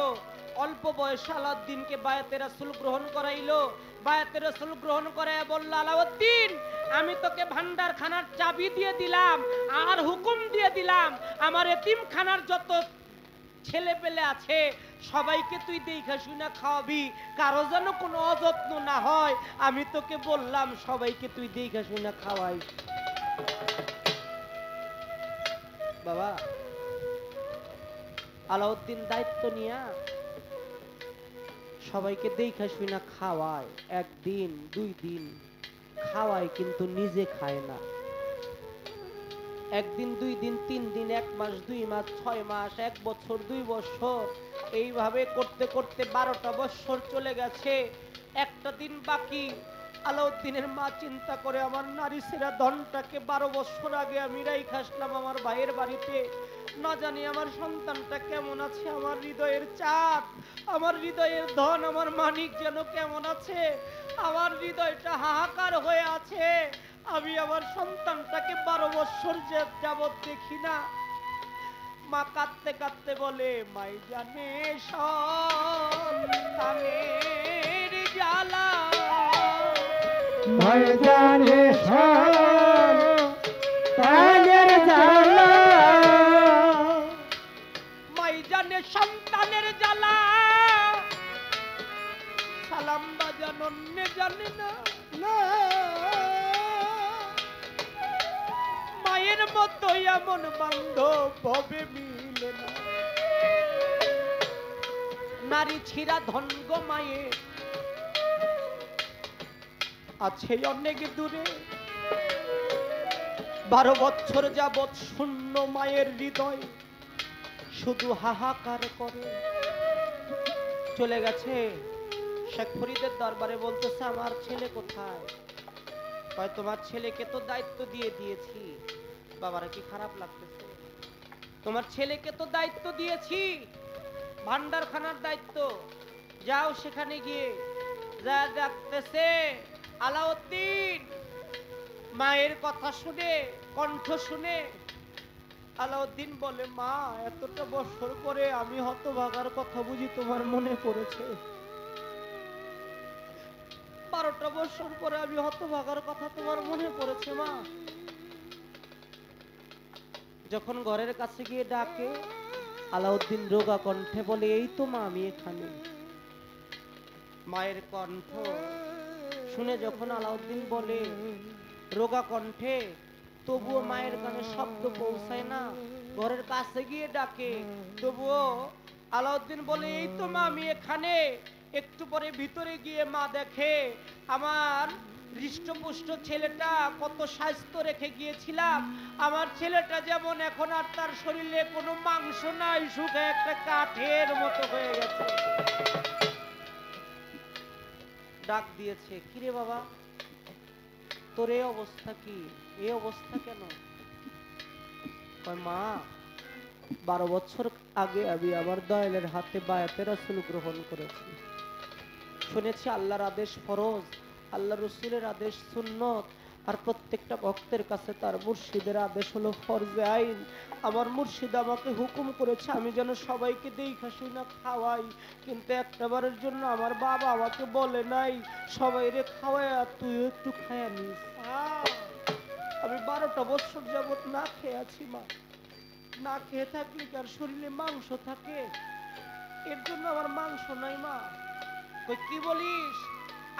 অল্প বয়সে আলাউদ্দিনকে বায়াতে রাসূল গ্রহণ করাইলো। বায়াতে রাসূল গ্রহণ করায় বলল, আলাউদ্দিন আমি তোকে ভান্ডারখানার চাবি দিয়ে দিলাম আর হুকুম দিয়ে দিলাম, আমার এতিমখানার যত ছেলে পেলে আছে সবাইকে তুই দেখা শুনে খাওয়াবি, কারো যেন কোনো অযত্ন না হয়। আমি তোকে বললাম সবাইকে তুই দেখা শুনে খাওয়াই। বাবা, আলাউদ্দিন দায়িত্ব নিয়া সবাইকে দেখা শুনে খাওয়ায়। একদিন, 2 দিন খাওয়ায়, কিন্তু নিজে খায় না। একদিন, 2 দিন, 3 দিন, 1 মাস, 2 মাস, 6 মাস, 1 বছর, 2 বছর, এইভাবে করতে করতে 12টা বছর চলে গেছে। একটা দিন বাকি। আলাউদ্দিনের মা চিন্তা করে, আমার নারী সেরা ধনটাকে 12 বছর আগে আমি রাইখা আসলাম আমার ভাইয়ের বাড়িতে, না জানি আমার সন্তানটা কেমন আছে, আমার হৃদয়ের চাঁদ, আমার হৃদয়ের ধন, আমার মানিক যেন কেমন আছে, আমার হৃদয়টা হাহাকার হয়ে আছে। আমি আমার সন্তানটাকে 12 বছর যাবৎ দেখি না। মা কাঁদতে কাঁদতে বলে, মাই জানে সন্তানের জ্বালা, মাই জানে সন্তানের জ্বালা, মাই জানে সন্তানের জ্বালা, সালাম বাজান অন্য জানে না। মায়ের মতো এমন বান্ধব হবে মিলে না। নারী ছিড়া ধন গো মায়ের আছে অনেক দূরে। 12 বছর যাবৎ শূন্য মায়ের হৃদয়, শুধু হাহাকার করে। চলে গেছে। শেখ ফরিদের দরবারে বলতেছে, আমার ছেলে কোথায়? কয়, তোমার ছেলেকে তো দায়িত্ব দিয়ে দিয়েছি। বাবারা কি খারাপ লাগতেছে? তোমার ছেলেকে তো দায়িত্ব দিয়েছি, ভান্ডারখানার দায়িত্ব, যাও সেখানে গিয়ে। যা ডাকতেছে, আলাউদ্দিন মায়ের কথা শুনে, কণ্ঠ শুনে আলাউদ্দিন বলে, মা এতটা বছর পরে আমি হতভাগার কথা বুঝি তোমার মনে পড়েছে? 12টা বছর পরে আমি হতভাগার কথা তোমার মনে পড়েছে মা? যখন ঘরের কাছে গিয়ে ডাকে, আলাউদ্দিন রোগা কণ্ঠে বলে, এই তো মা আমি এখানে। মায়ের কণ্ঠ শুনে যখন আলাউদ্দিন বলে রোগা কণ্ঠে, তবুও মায়ের কানে শব্দ পৌঁছায় না। ঘরের কাছে গিয়ে ডাকে, তবুও আলাউদ্দিন বলে, এই তো মা আমি এখানে। একটু পরে ভিতরে গিয়ে মা দেখে, আমার হৃষ্টপুষ্ট ছেলেটা কত স্বাস্থ্য রেখে গিয়েছিলাম, আমার ছেলেটা যেমন এখন আর তার শরীরে কোনো মাংস নাই, শুধু একটা কাঠের মতো হয়ে গেছে। ডাক দিয়েছে, কিরে বাবা তোর এই অবস্থা কি? এই অবস্থা কেন? মা 12 বছর আগে আমি আমার দয়ালের হাতে বায়াতে রাসূল গ্রহণ করেছি। শুনেছি আল্লাহর আদেশ ফরজ, আল্লাহ রসুলের আদেশ সুন্নত, আর প্রত্যেকটা ভক্তের কাছে তার মুর্শিদের আদেশ হলো ফরজে আইন। আমার মুর্শিদ আমাকে হুকুম করেছে আমি যেন সবাইকে দেখা শুনে খাওয়াই, কিন্তু একটাবারের জন্য আমার বাবা আমাকে বলে নাই সবাইরে খাওয়াই আর তুই একটু খায়া নিস। আমি 12টা বছর যাবত না খেয়ে আছি মা। না খেয়ে থাকলে কি আর শরীরে মাংস থাকে? এর জন্য আমার মাংস নাই মা। কি বলিস?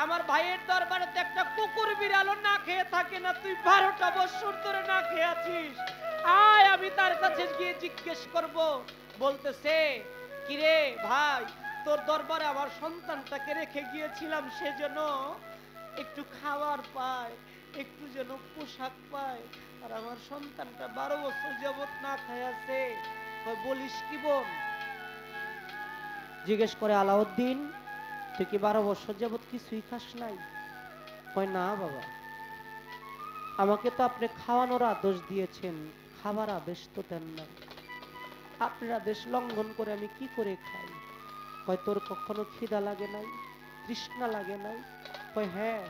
আমার ভাইয়ের দরবারে তো একটা কুকুর বিড়ালও না খেয়ে থাকে না, তুই 12টা বছর ধরে না খেয়ে আছিস। আয় আমি তার কাছে গিয়ে জিজ্ঞেস করব। বলতেছে, কিরে ভাই, তোর দরবারে আমার সন্তানটাকে রেখে গিয়েছিলাম, সেজন্য একটু খাবার পায়, একটু যেন পোশাক পায়, আর আমার সন্তানটা 12 বছর যাবত না খায় আছে। বলিস কি বোন? জিজ্ঞেস করে আলাউদ্দিন, তুই কি 12 বছর যাবত কিছুই খাস নাই? কয় না বাবা, আমাকে তো আপনি খাওয়ানোর আদেশ দিয়েছেন, খাবার আদেশ তো দেন না। আপনার আদেশ লঙ্ঘন করে আমি কি করে খাই? কয় তোর কখনো খিদা লাগে নাই, তৃষ্ণা লাগে নাই? কয় হ্যাঁ,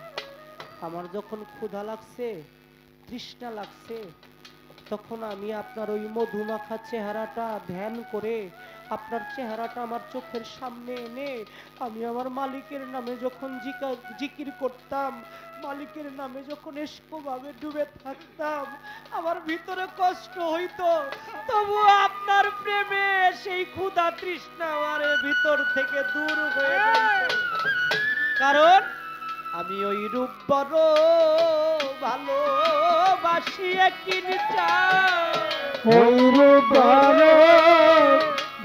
আমার যখন ক্ষুধা লাগছে, তৃষ্ণা লাগছে, তখন আমি আপনার ওই মধুমাখা চেহারাটা ধ্যান করে আপনার চেহারাটা আমার চোখের সামনে এনে আমি আমার মালিকের নামে যখন জিকির করতাম, মালিকের নামে যখন এসকভাবে ডুবে থাকতাম, আমার ভিতরে কষ্ট হইতো, তবু আপনার প্রেমে সেই ক্ষুধা তৃষ্ণা আমার ভিতর থেকে দূর হয়ে গেছে। কারণ আমি ওই রূপ বড় ভালোবাসি, ওই রূপ বড়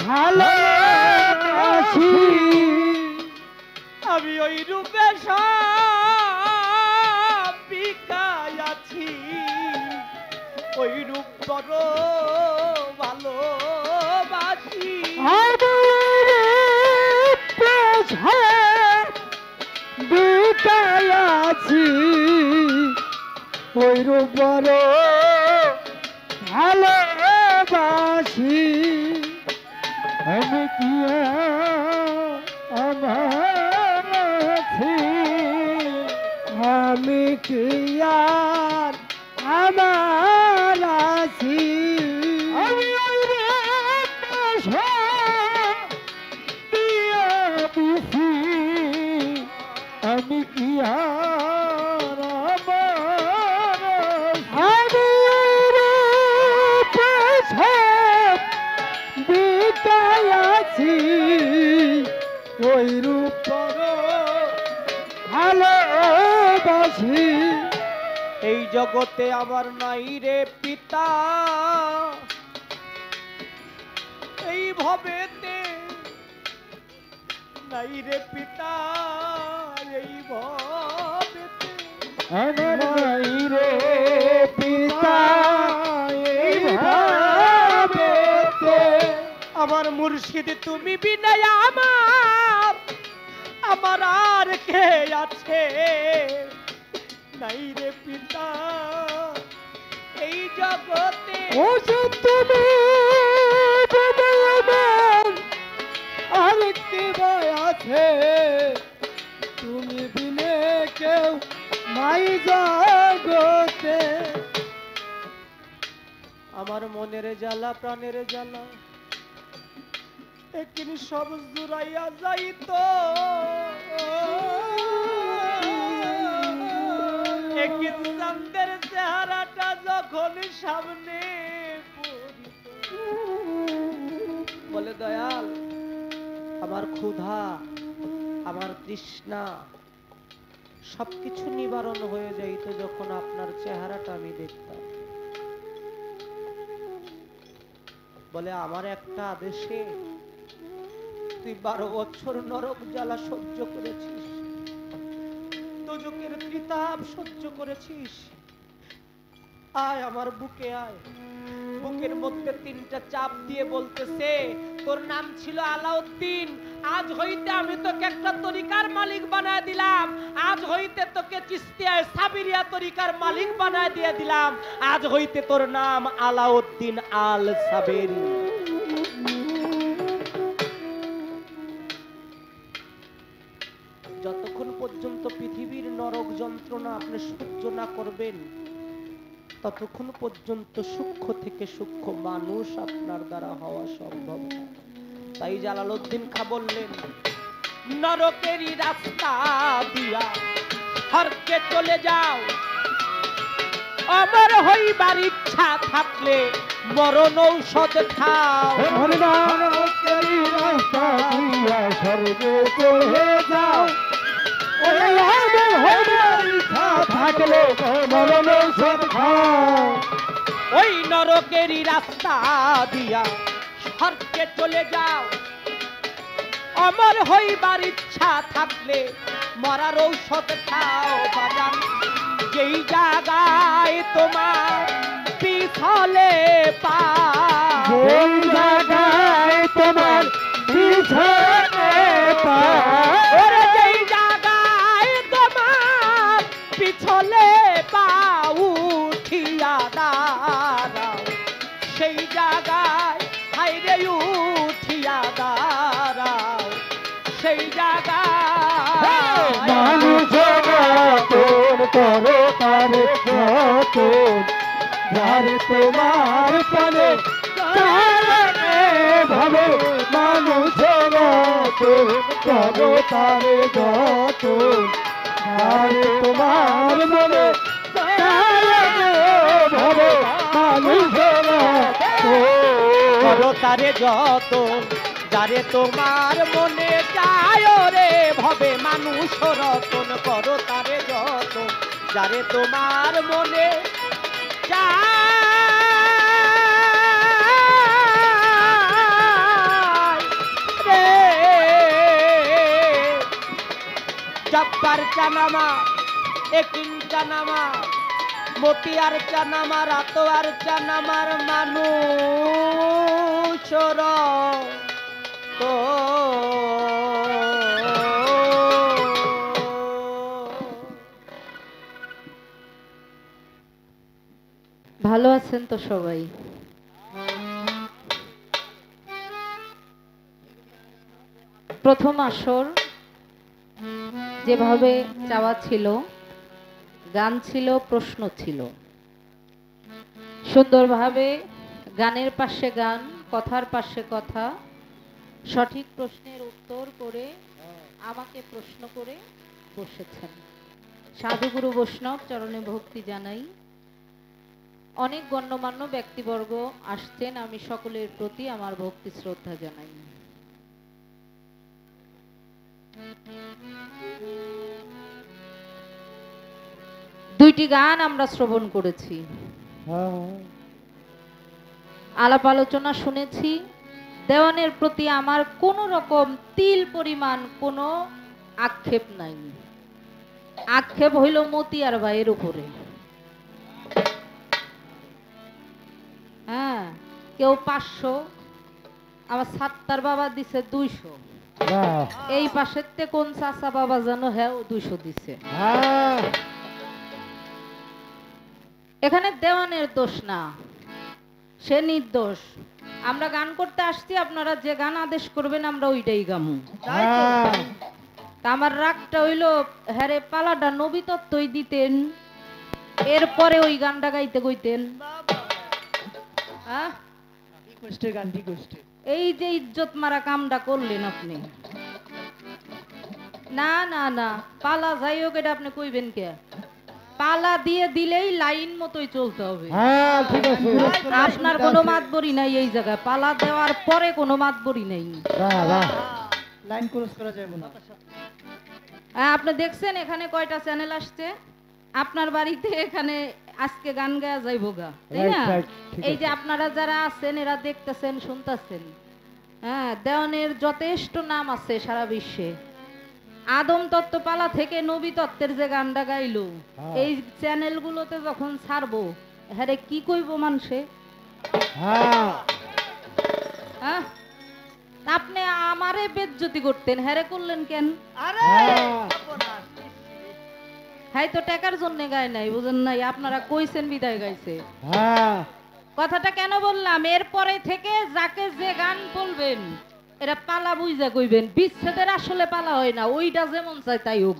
ভালোবাসি, আমি ওই রূপে সব বিকায় আছি, ওই রূপ বড় ভালোবাসি। আছি ওই রূপ বড় ভালোবাসি, আমি কি আমার আছি, আমি কি আর আমার আছি, আমি ওই আমি কি আর আমি বিকায় আছি, ওই রূপ ভালোবাসি। এই জগতে আমার নাই রে পিতা, এই ভবেতে নাই রে পিতা, এই ভবেতে আমার নাই রে পিতা, এই ভবেতে আমার মুর্শিদ তুমি বিনা আমার আমার আর কে আছে, নাই রে পিতা এই জগতে। ও যে তুমি আর কে আছে, তুমি বিনে কেউ নাই জগতে। আমার মনের জ্বালা প্রাণের জ্বালা একদিন সব জুড়াইয়া যাইতো, একদিন চাঁদের চেহারাটা যখন সামনে পড়িত, বলে দয়াল আমার ক্ষুধা আমার তৃষ্ণা সবকিছু নিবারণ হয়ে যাইত যখন আপনার চেহারাটা আমি দেখতাম। বলে আমার একটা আদেশে তুই 12 বছর নরক জ্বালা সহ্য করেছিস, দোজখের ত্রিতাপ সহ্য করেছিস, আয় আমার বুকে আয়। বুকের মধ্যে 3টা চাপ দিয়ে বলতেছে তোর নাম ছিল আলাউদ্দিন, আজ হইতে আমি তোকে একটা তরিকার মালিক বানায় দিলাম, আজ হইতে তোকে চিশতিয়া সাবিরিয়া তরিকার মালিক বানায় দিয়ে দিলাম, আজ হইতে তোর নাম আলাউদ্দিন আল সাবেরি। যতক্ষণ পর্যন্ত পৃথিবীর নরক যন্ত্রণা আপনি সহ্য না করবেন, ততক্ষণ পর্যন্ত সূক্ষ্ম থেকে সূক্ষ্ম মানুষ আপনার দ্বারা হওয়া সম্ভব না। তাই জালালউদ্দিন খাঁ বললেন, নরকেরই রাস্তা দিয়া হরকে চলে যাও, অমর হইবার ইচ্ছা থাকলে মরণ ঔষধ খাও। নরকেরই রাস্তা দিয়া স্বর্গে চলে যাও, থাকলে মরণ ঔষধ খাও। ওই নরকেরই রাস্তা দিয়া স্বর্গে চলে যাও, অমর হইবার ইচ্ছা থাকলে মরার ঔষধ খাও বাজান। যেই জায়গায় তোমার পিছলে পা, যেই জায়গায় তোমার পিছনে পা, ওরে যেই জায়গায় তোমার পিছলে পা উঠিয়া দাঁড়াও, সেই জায়গায় হাইরে উঠিয়া দাঁড়াও, সেই জায়গায় মানুষ যতন করো তারে যতন, যারে তোমার পানে তারে ভাবে, মানুষ যতন করো তারে যতন, যারে তোমার মনে তারে ভাবে, মানুষ করো তারে যতন, যারে তোমার মনে চায় রে ভবে মানুষ রতন। করো তারে যতন, যারে তোমার মনে চায় রে। জব্বার চানামা, একিন চানামা, মতিয়ার চানামা, রাতোয়ার চানামার মানুষর তো ভালো আছেন তো সবাই? প্রথম আসর যেভাবে চাওয়া ছিল, গান ছিল, প্রশ্ন ছিল, সুন্দরভাবে গানের পাশে গান, কথার পাশে কথা, সঠিক প্রশ্নের উত্তর করে আমাকে প্রশ্ন করে বসেছেন। সাধুগুরু বৈষ্ণব চরণে ভক্তি জানাই। অনেক গণ্যমান্য ব্যক্তিবর্গ আসছেন, আমি সকলের প্রতি আমার ভক্তি শ্রদ্ধা জানাই। দুইটি গান আমরা শ্রবণ করেছি, আলাপ আলোচনা শুনেছি। দেওয়ানের প্রতি আমার কোনো রকম তিল পরিমাণ কোনো আক্ষেপ নাই। আক্ষেপ হইল মতিয়ার ভাইয়ের উপরে। হ্যাঁ, কেউ 500, আমার সাত্তার বাবা দিছে 200, এই পাশের তে কোন চাচা বাবা যেন হ্যাঁ 200 দিছে। এখানে দেওয়ানের দোষ না, সে নির্দোষ। আমরা গান করতে আসছি, আপনারা যে গান আদেশ করবেন আমরা ওইটাই গামু। তা আমার রাগটা হইল হ্যারে পালাটা নবী তত্ত্বই দিতেন, এরপরে ওই গানটা গাইতে কইতেন। এই যে ইজ্জত মারা কামটা করলেন আপনি। না না না, পালা যাই হোক, এটা আপনি কইবেন কে? পালা দিয়ে দিলেই লাইন মতোই চলতে হবে। আপনার কোনো মাতবরি নাই এই জায়গায়, পালা দেওয়ার পরে কোনো মাতবরি নাই। লাইন ক্রস করা যাবে না। আপনি দেখছেন এখানে কয়টা চ্যানেল আসছে? আপনার বাড়িতে এখানে আজকে গান গায়া যাইবো গা, তাই না? এই যে আপনারা যারা আছেন এরা দেখতেছেন, শুনতেছেন। হ্যাঁ, দেওয়ানের যথেষ্ট নাম আছে সারা বিশ্বে। আদম তত্ত্বপালা থেকে নবী তত্ত্বের যে গানটা গাইলো, এই চ্যানেলগুলোতে যখন ছাড়বো, হ্যাঁ কি কইবো মানুষে? হ্যাঁ, আপনি আমারে বেজ্জতি করতেন, হ্যাঁ করলেন কেন? হ্যাঁ তো টাকার জন্য গায় নাই, বুঝেন নাই? আপনারা কইছেন বিদায় গাইছে। কথাটা কেন বললাম? এরপরে থেকে যাকে যে গান বলবেন এরা পালা বুঝা কইবেন। বিচ্ছেদের আসলে পালা হয় না, ওইটা যেমন চাই তাই হোক।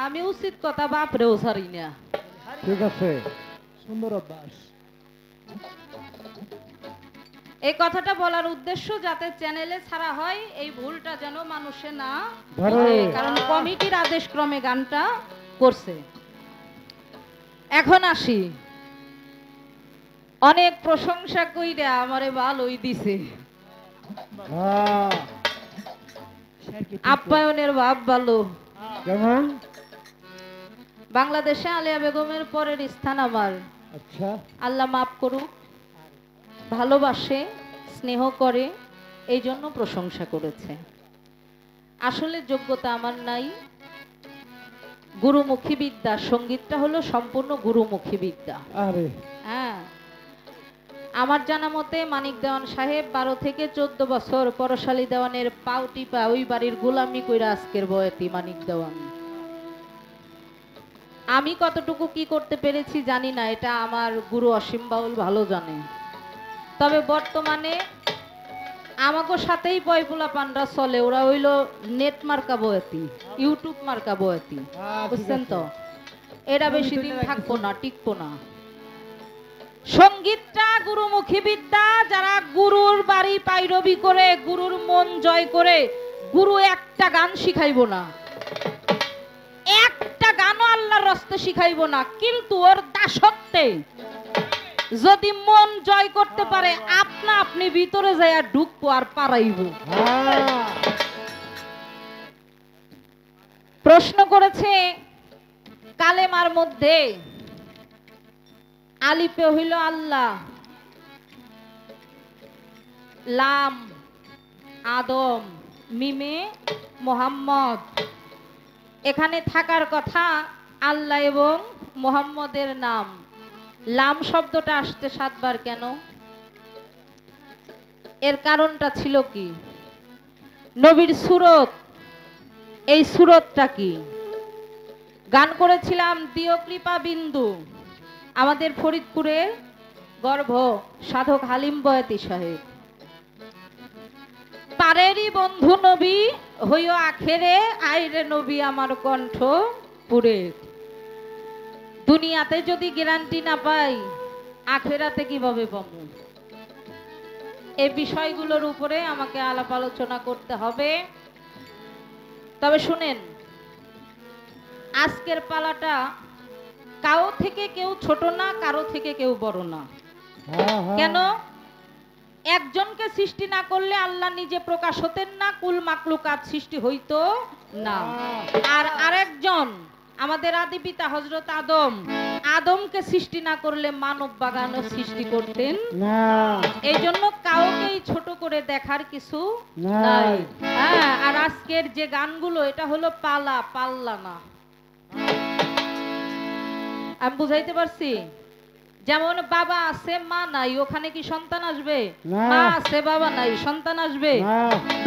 আমি উচিত কথা বাপরেও ছাড়ি না। ঠিক আছে, সুন্দর অভ্যাস। এই কথাটা বলার উদ্দেশ্য যাতে চ্যানেলে ছাড়া হয়, এই ভুলটা যেন মানুষে না ধরে। করে, কারণ কমিটির আদেশ ক্রমে গানটা করছে। এখন আসি, অনেক প্রশংসা কইরা আমারে ভালোই দিছে, আপ্যায়নের ভাব ভালো। কেমন? বাংলাদেশে আলিয়া বেগমের পরের স্থান আমার। আচ্ছা, আল্লাহ মাফ করুক। ভালোবাসে, স্নেহ করে, এই জন্য প্রশংসা করেছে। আসলে যোগ্যতা আমার নাই, গুরুমুখী বিদ্যা, সঙ্গীতটা হলো সম্পূর্ণ গুরুমুখী বিদ্যা। আরে হ্যাঁ, আমার জানা মতে মানিক দেওয়ান সাহেব 12 থেকে 14 বছর পরশালী দেওয়ানের পাও টিপা ওই বাড়ির গোলামি কইরা আজকের বয়তি মানিক দেওয়ান। আমি কতটুকু কি করতে পেরেছি জানি না, এটা আমার গুরু অসীম বাউল ভালো জানে। তবে বর্তমানে আমাকে সাথেই বয়পুলা পান্ডা চলে, ওরা হইল নেট মার্কা বয়তি, ইউটিউব মার্কা বয়তি, বুঝছেন তো? এরা বেশি দিন থাকবো না, টিকবো না। সঙ্গীতটা গুরুমুখী বিদ্যা, যারা গুরুর বাড়ি পাইরবি করে, গুরুর মন জয় করে, গুরু একটা গান শিখাইবো না, একটা গানও আল্লাহর রাস্তে শিখাইবো না, কিন্তু ওর দাসত্বে যদি মন জয় করতে পারে, আপনা আপনি ভিতরে যাইয়া ঢুকবো আর পারাইব। প্রশ্ন করেছে কালেমার মধ্যে আলিপে হইল আল্লাহ, লাম আদম, মিমে মোহাম্মদ। এখানে থাকার কথা আল্লাহ এবং মোহাম্মদের নাম। লাম শব্দটা আসতে 7 বার কেন? এর কারণটা ছিল কি? নবীর সুরত, এই সুরতটা কি? গান করেছিলাম দিও কৃপা বিন্দু, আমাদের ফরিদপুরের গর্ভ সাধক হালিম বয়াতি সাহেব। পারেরই বন্ধু নবী হইও আখেরে, আইরে নবী আমার কণ্ঠ পুরে। দুনিয়াতে যদি গ্যারান্টি না পাই, আখেরাতে কিভাবে পাবো? এই বিষয়গুলোর উপরে আমাকে আলাপ আলোচনা করতে হবে। তবে শুনেন, আজকের পালাটা কারো থেকে কেউ ছোট না, কারো থেকে কেউ বড় না। কেন? একজনকে সৃষ্টি না করলে আল্লাহ নিজে প্রকাশ হতেন না, কুল মাকলুকাত সৃষ্টি হইতো না। আর আরেকজন আমাদের আদি পিতা হযরত আদম, আদমকে সৃষ্টি না করলে মানব বাগানও সৃষ্টি করতেন না। এই জন্য কাউকেই ছোট করে দেখার কিছু নাই। হ্যাঁ, আর আজকের যে গানগুলো, এটা হলো পালা, পাল্লা না। আমি বুঝাইতে পারছি? যেমন বাবা আছে মা নাই, ওখানে কি সন্তান আসবে? মা আছে বাবা নাই, সন্তান আসবে?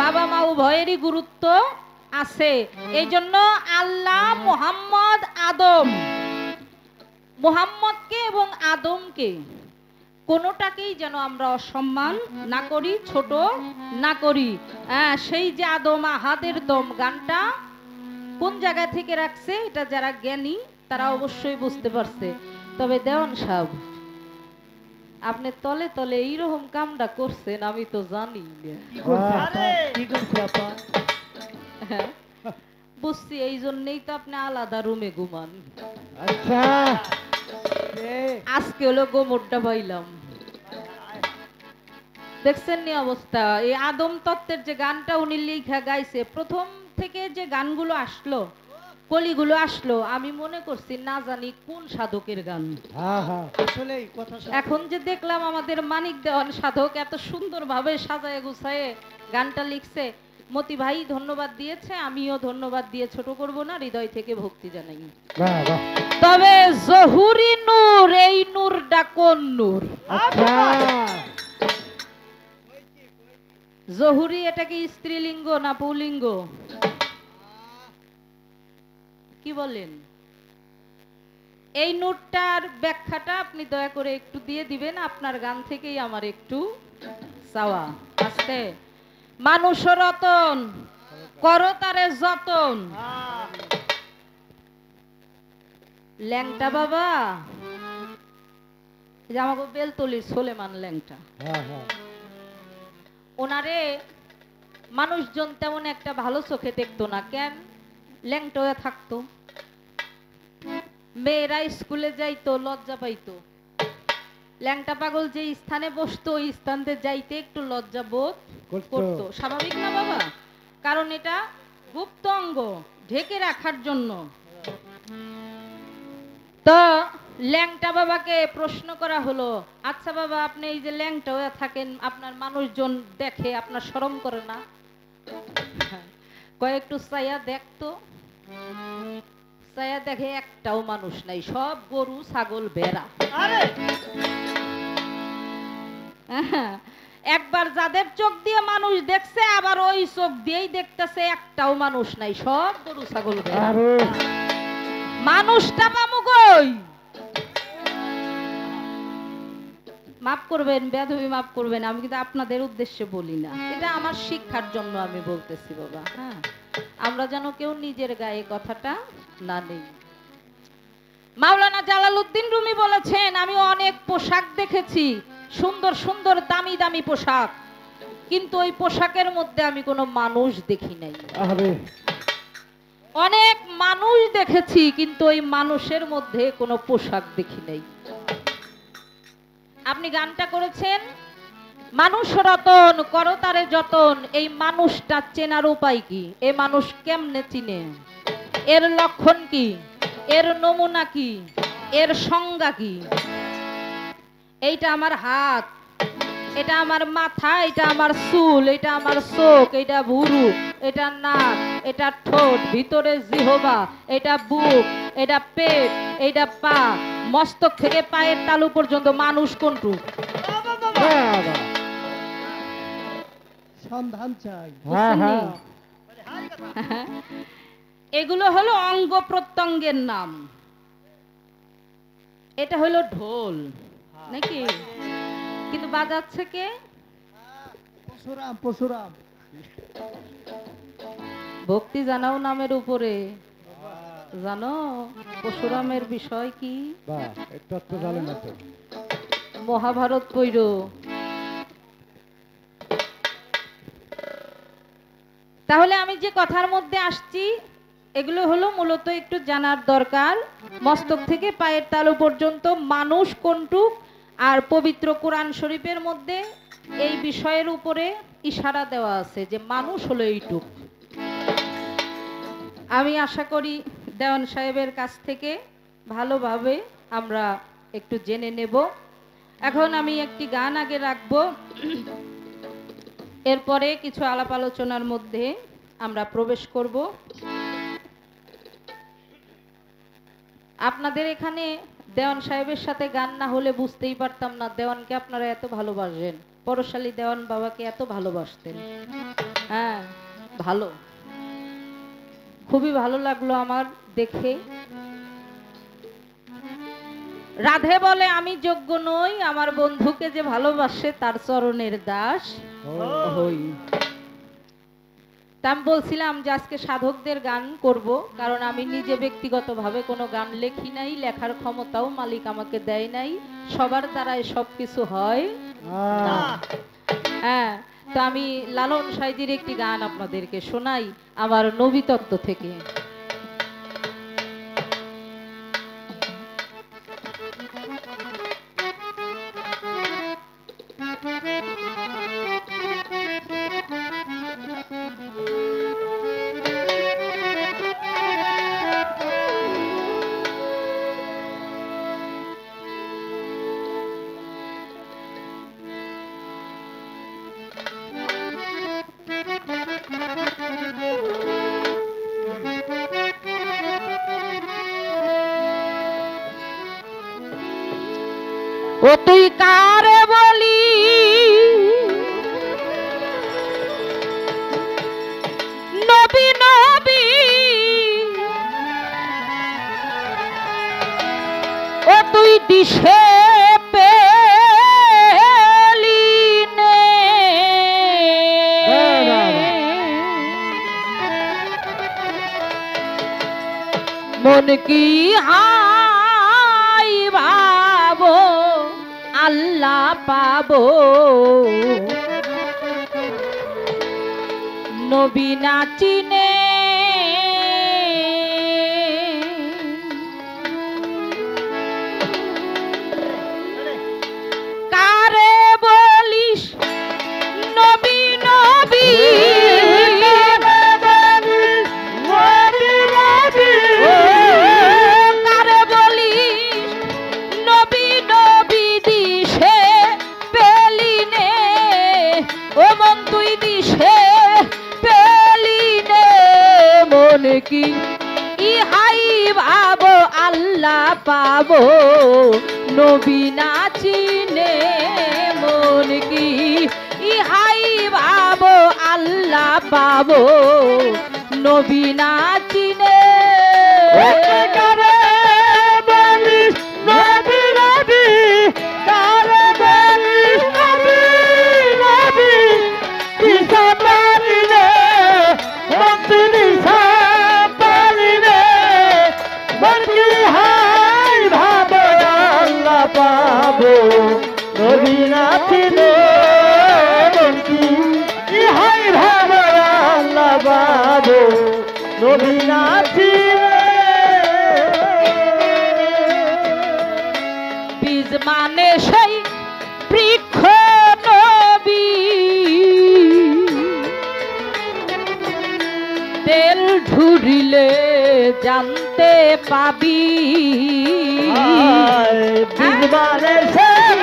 বাবা মা উভয়েরই গুরুত্ব আছে। এই জন্য আল্লাহ, মোহাম্মদ, আদম, মোহাম্মদকে এবং আদমকে কোনোটাকেই যেন আমরা অসম্মান না করি, ছোট না করি। সেই যে আদম আহাদের দম গানটা কোন জায়গা থেকে রাখছে, এটা যারা জ্ঞানী তারা অবশ্যই বুঝতে পারছে। তবে দেওয়ান সাহেব, আপনি তলে তলে এইরকম কামটা করছেন আমি তো জানি না। বুঝছি, এই জন্যই তো আপনি আলাদা রুমে ঘুমান। আজকে হলো গোমরটা পাইলাম, দেখছেন নি অবস্থা। এই আদম তত্ত্বের যে গানটা উনি লিখা গাইছে, প্রথম থেকে যে গানগুলো আসলো, কলিগুলো আসলো, আমি মনে করছি না জানি কোন সাধকের গান। এখন যে দেখলাম আমাদের মানিক দেওয়ান সাধক এত সুন্দর ভাবে সাজায় গুছায় গানটা লিখছে, মতি ভাই ধন্যবাদ দিয়েছে, আমিও ধন্যবাদ দিয়ে ছোট করব না, হৃদয় থেকে ভক্তি জানাই। তবে জহুরি নূর, এই নূরটা কোন নূর? জহুরি এটা কি স্ত্রীলিঙ্গ না পুলিঙ্গ? কি বলেন? এই নূরটার ব্যাখ্যাটা আপনি দয়া করে একটু দিয়ে দিবেন, আপনার গান থেকেই আমার একটু চাওয়া। আস্তে মানুষ রতন করো তারে যতন, ল্যাংটা বাবা, যে আমাকে বেলতলির সোলেমান ল্যাংটা, ওনারে মানুষজন তেমন একটা ভালো চোখে দেখতো না। কেন? ল্যাংটা হয়ে থাকতো, মেয়েরা স্কুলে যাইতো লজ্জা পাইতো, ল্যাংটা পাগল যে স্থানে বসতো ওই স্থানে যাইতে একটু লজ্জা বোধ করতো। স্বাভাবিক না বাবা? কারণ এটা গুপ্ত অঙ্গ, ঢেকে রাখার জন্য। তো ল্যাংটা বাবাকে প্রশ্ন করা হলো, আচ্ছা বাবা আপনি এই যে ল্যাংটা হয়ে থাকেন, আপনার মানুষজন দেখে, আপনার শরম করে না? কয় একটু চাইয়া দেখতো। চাইয়া দেখে একটাও মানুষ নাই, সব গরু ছাগল ভেড়া। আরে একবার যাদের চোখ দিয়ে মানুষ দেখছে, আবার ওই চোখ দিয়েই দেখতেছে, একটাও মানুষ নাই, সব গরু ছাগল ভেড়া। আরে মানুষটা পামু কই? মাফ করবেন বেয়াদবি, মাফ করবেন, আমি কিন্তু আপনাদের উদ্দেশ্যে বলি না, এটা আমার শিক্ষার জন্য আমি বলতেছি বাবা। হ্যাঁ, আমরা যেন কেউ নিজের গায়ে কথাটা না নেই। মাওলানা জালালউদ্দিন রুমি বলেছেন, আমি অনেক পোশাক দেখেছি, সুন্দর সুন্দর দামি দামি পোশাক, কিন্তু ওই পোশাকের মধ্যে আমি কোনো মানুষ দেখি নাই। আরে অনেক মানুষ দেখেছি, কিন্তু ওই মানুষের মধ্যে কোনো পোশাক দেখি নাই। আপনি গানটা করেছেন, মানুষ রতন করো তারে যতন, এই মানুষটা চেনার উপায় কি? এ মানুষ কেমনে চিনে? এর লক্ষণ কি? এর নমুনা কি? এর সংজ্ঞা কি? এইটা আমার হাত, এটা আমার মাথা, এটা আমার চুল, এটা আমার চোখ, এটা ভুরু, এটা নাক, এটা ঠোঁট, ভিতরে জিহবা, এটা বুক, এটা পেট, এটা পা, মস্তক থেকে পায়ের তালু পর্যন্ত মানুষ কোনটু? বাবা সন্ধান চাই। হ্যাঁ হ্যাঁ এগুলো হলো অঙ্গ প্রত্যঙ্গের নাম। এটা হলো ঢোল নাকি? কিন্তু বাজাচ্ছে কে? পরশুরাম পরশুরাম। ভক্তি জানাও নামের উপরে। জানো পরশুরামের বিষয় কি? বাহ একটু তো জানেন না তো। মহাভারত পড়ো। তাহলে আমি যে কথার মধ্যে আসছি, এগুলো হলো মূলত একটু জানার দরকার। মস্তক থেকে পায়ের তালু পর্যন্ত মানুষ কোনটুক, আর পবিত্র কোরআন শরীফের মধ্যে এই বিষয়ের উপরে ইশারা দেওয়া আছে যে মানুষ হলো এইটুক। আমি আশা করি দেওয়ান সাহেবের কাছ থেকে ভালোভাবে আমরা একটু জেনে নেব। এখন আমি একটি গান আগে রাখবো, এরপরে কিছু আলাপ আলোচনার মধ্যে আমরা প্রবেশ করব। আপনাদের এখানে দেওয়ান সাহেবের সাথে গান না হলে বুঝতেই পারতাম না দেওয়ানকে আপনারা এত ভালোবাসেন, পরশালী দেওয়ান বাবাকে এত ভালোবাসতেন। হ্যাঁ ভালো, খুবই ভালো লাগলো আমার দেখে। রাধে বলে আমি যোগ্য নই, আমার বন্ধুকে যে ভালোবাসে তার চরণের দাস হই। তা আমি বলছিলাম যে আজকে সাধকদের গান করব, কারণ আমি নিজে ব্যক্তিগতভাবে কোনো গান লেখি নাই, লেখার ক্ষমতাও মালিক আমাকে দেয় নাই, সবার দ্বারাই সবকিছু হয় না। হ্যাঁ, তো আমি লালন সাইদির একটি গান আপনাদেরকে শোনাই আমার নবী তত্ত্ব থেকে। ও তুই কারে বলি নবী নবী, ও তুই দিশে পেলি নে, মন কি হাই ভাবো আল্লাহ পাবো, নবী না চিনে কারে বলিস নবী নবী, কারে বলিস কি ইহাই ভাবো আল্লাহ পাবো নবী না চিনে মন কি ইহাই ভাবো আল্লাহ পাবো নবী না চিনে কারে বলিস নবী নবী কারে বলিস নবী নবী দিশা পারি রে মন্ত্রী দিশা পারি রে মন্ত্রী হাই ভাবো আল্লাহ পাবো নবী না চিনে মন্ত্রী ইহাই ভাবো আল্লাহ পাবো নবী না চিনে বীজ মানে সেই বৃক্ষ নবী তেল ঢুরিলে জানতে পাবি বিজবারে সেই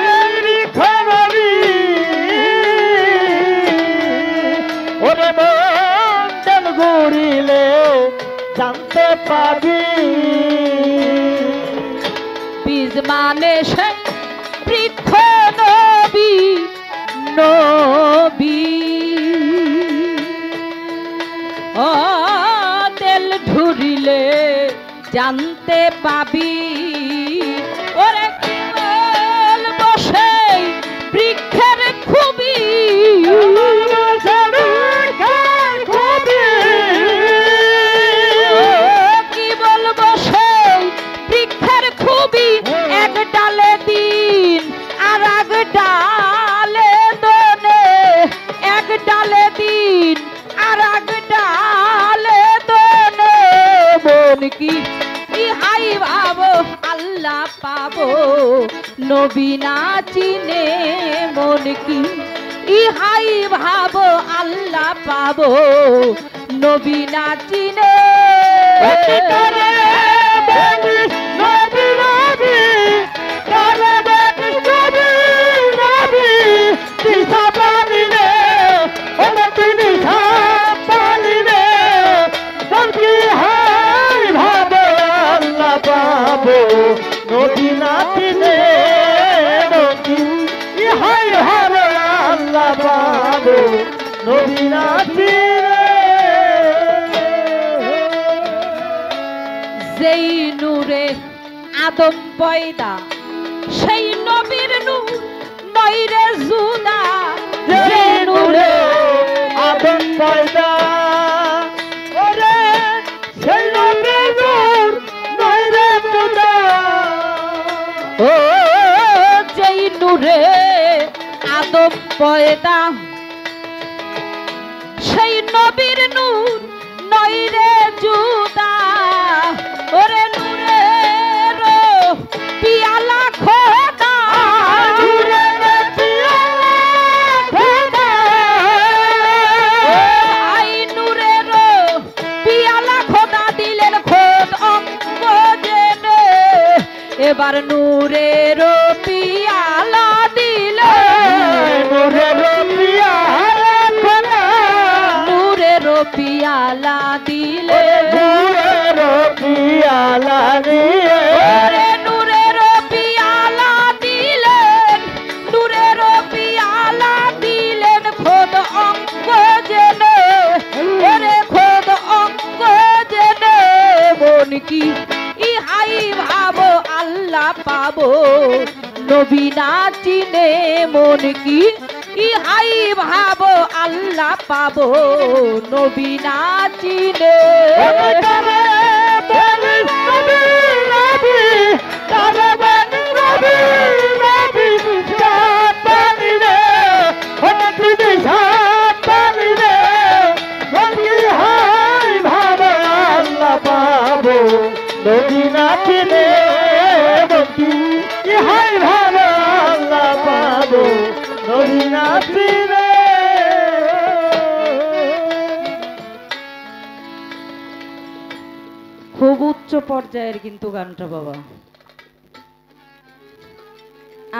খবরি ওরে মন্ডল ঘুরিলে জানতে পাবি বীজ মানে সেই বৃক্ষ নবী নবী ও তেল ঢুরিলে জানতে পাবি ওরে কেবল বসে বৃক্ষের খুবই কি বলবো সেই বৃক্ষের খুবই এক ডালে দিন আর এক ডালে দোনে এক ডালে দিন আর এক ডালে দোনে মন কি ইহাই ভাবো আল্লাহ পাবো নবী না চিনে মন কি ইহাই ভাবো আল্লাহ পাবো নবী না চিনে নদী নাচিনে নদী ইহাই ভাবে আল্লাহ পাবো নদী নাচিনে যেই নূরে আদম পয়দা সেই নবীর নূর নইরে জুদা যেই নূরে আদম পয়দা ওরে সেই নূরের নূর নইরে জুদা ও যেই নূরে আদম পয়দা সেই নবীর নূর নইরে জুদা ওরে নূরের পিয়ালা খোদা আই নূরের পিয়ালা খোদা দিলেন খোদ অঙ্গ জেনে এবার নূরের পিয়ালা দিলেন নূরের পিয়ালা দিলে পিয়ালা নিয়ে ওরে নূরের পিয়ালা দিলেন নূরের পিয়ালা দিলেন খোদ অঙ্গ জেনে ওরে খোদ অঙ্গ জেনে মন কি ইহাই ভাবো আল্লাহ পাবো নবী না চিনে মন কি ইহাই ভাবো আল্লাহ পাবো নবী না চিনে নদী নাচিনে নদী ইহাই ভালো আল্লাহ পাবো নদী নাচিনে খুব উচ্চ পর্যায়ের কিন্তু গানটা বাবা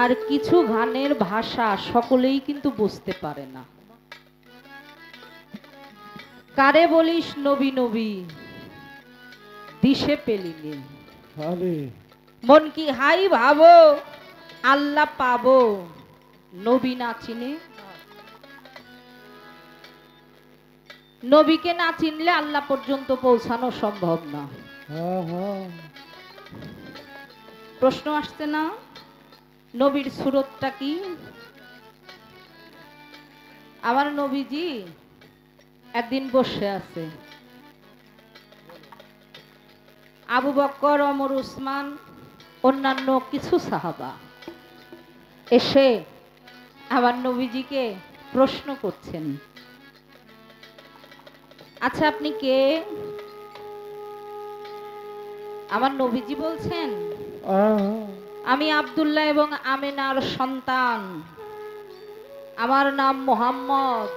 আর কিছু গানের ভাষা সকলেই কিন্তু বুঝতে পারে না কারে বলিস নবী নবী দিশে পেলিনি। আরে মন কি হাই ভাবো আল্লাহ পাবো, নবী না চিনে। নবীকে না চিনলে আল্লাহ পর্যন্ত পৌঁছানো সম্ভব না। হ্যাঁ হ্যাঁ প্রশ্ন আসছে না, নবীর সুরতটা কি? আমার নবীজি একদিন বসে আছে, আবু বকর, ওমর, উসমান, অন্যান্য কিছু সাহাবা এসে আমার নবীজিকে প্রশ্ন করছেন, আচ্ছা আপনি কে? আমার নবীজি বলছেন, আমি আব্দুল্লাহ এবং আমেনার সন্তান, আমার নাম মোহাম্মদ,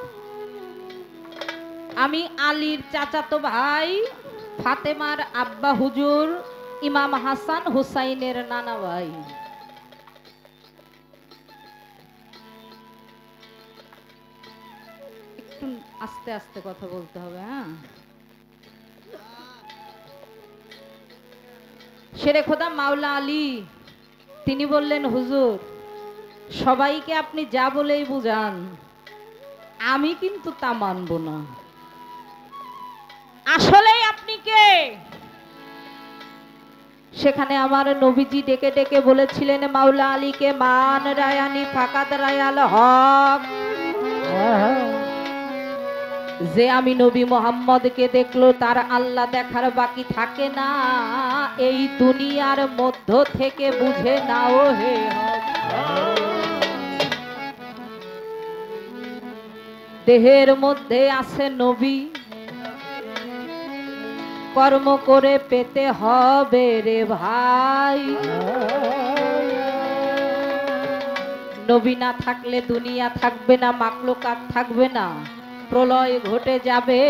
আমি আলীর চাচাতো ভাই, ফাতেমার আব্বা হুজুর, ইমাম হাসান হুসাইনের নানা ভাই। একটু আস্তে আস্তে কথা বলতে হবে। হ্যাঁ, শেরে খোদা মাওলা আলী তিনি বললেন, হুজুর সবাইকে আপনি যা বলেই বুঝান, আমি কিন্তু তা মানব না। আসলেই আপনি কে? সেখানে আমার নবীজি ডেকে ডেকে বলেছিলেন, মাওলা আলীকে মান রায়ানি ফাকাত রায়াল হক। যে আমি নবী মোহাম্মদকে দেখলো তার আল্লাহ দেখার বাকি থাকে না, এই দুনিয়ার মধ্য থেকে বুঝে নাও হে হক। দেহের মধ্যে আছে নবী, কর্ম করে পেতে হবে রে ভাই। নবী না থাকলে দুনিয়া থাকবে না, মাখলুকাত থাকবে না, প্রলয় ঘটে যাবে,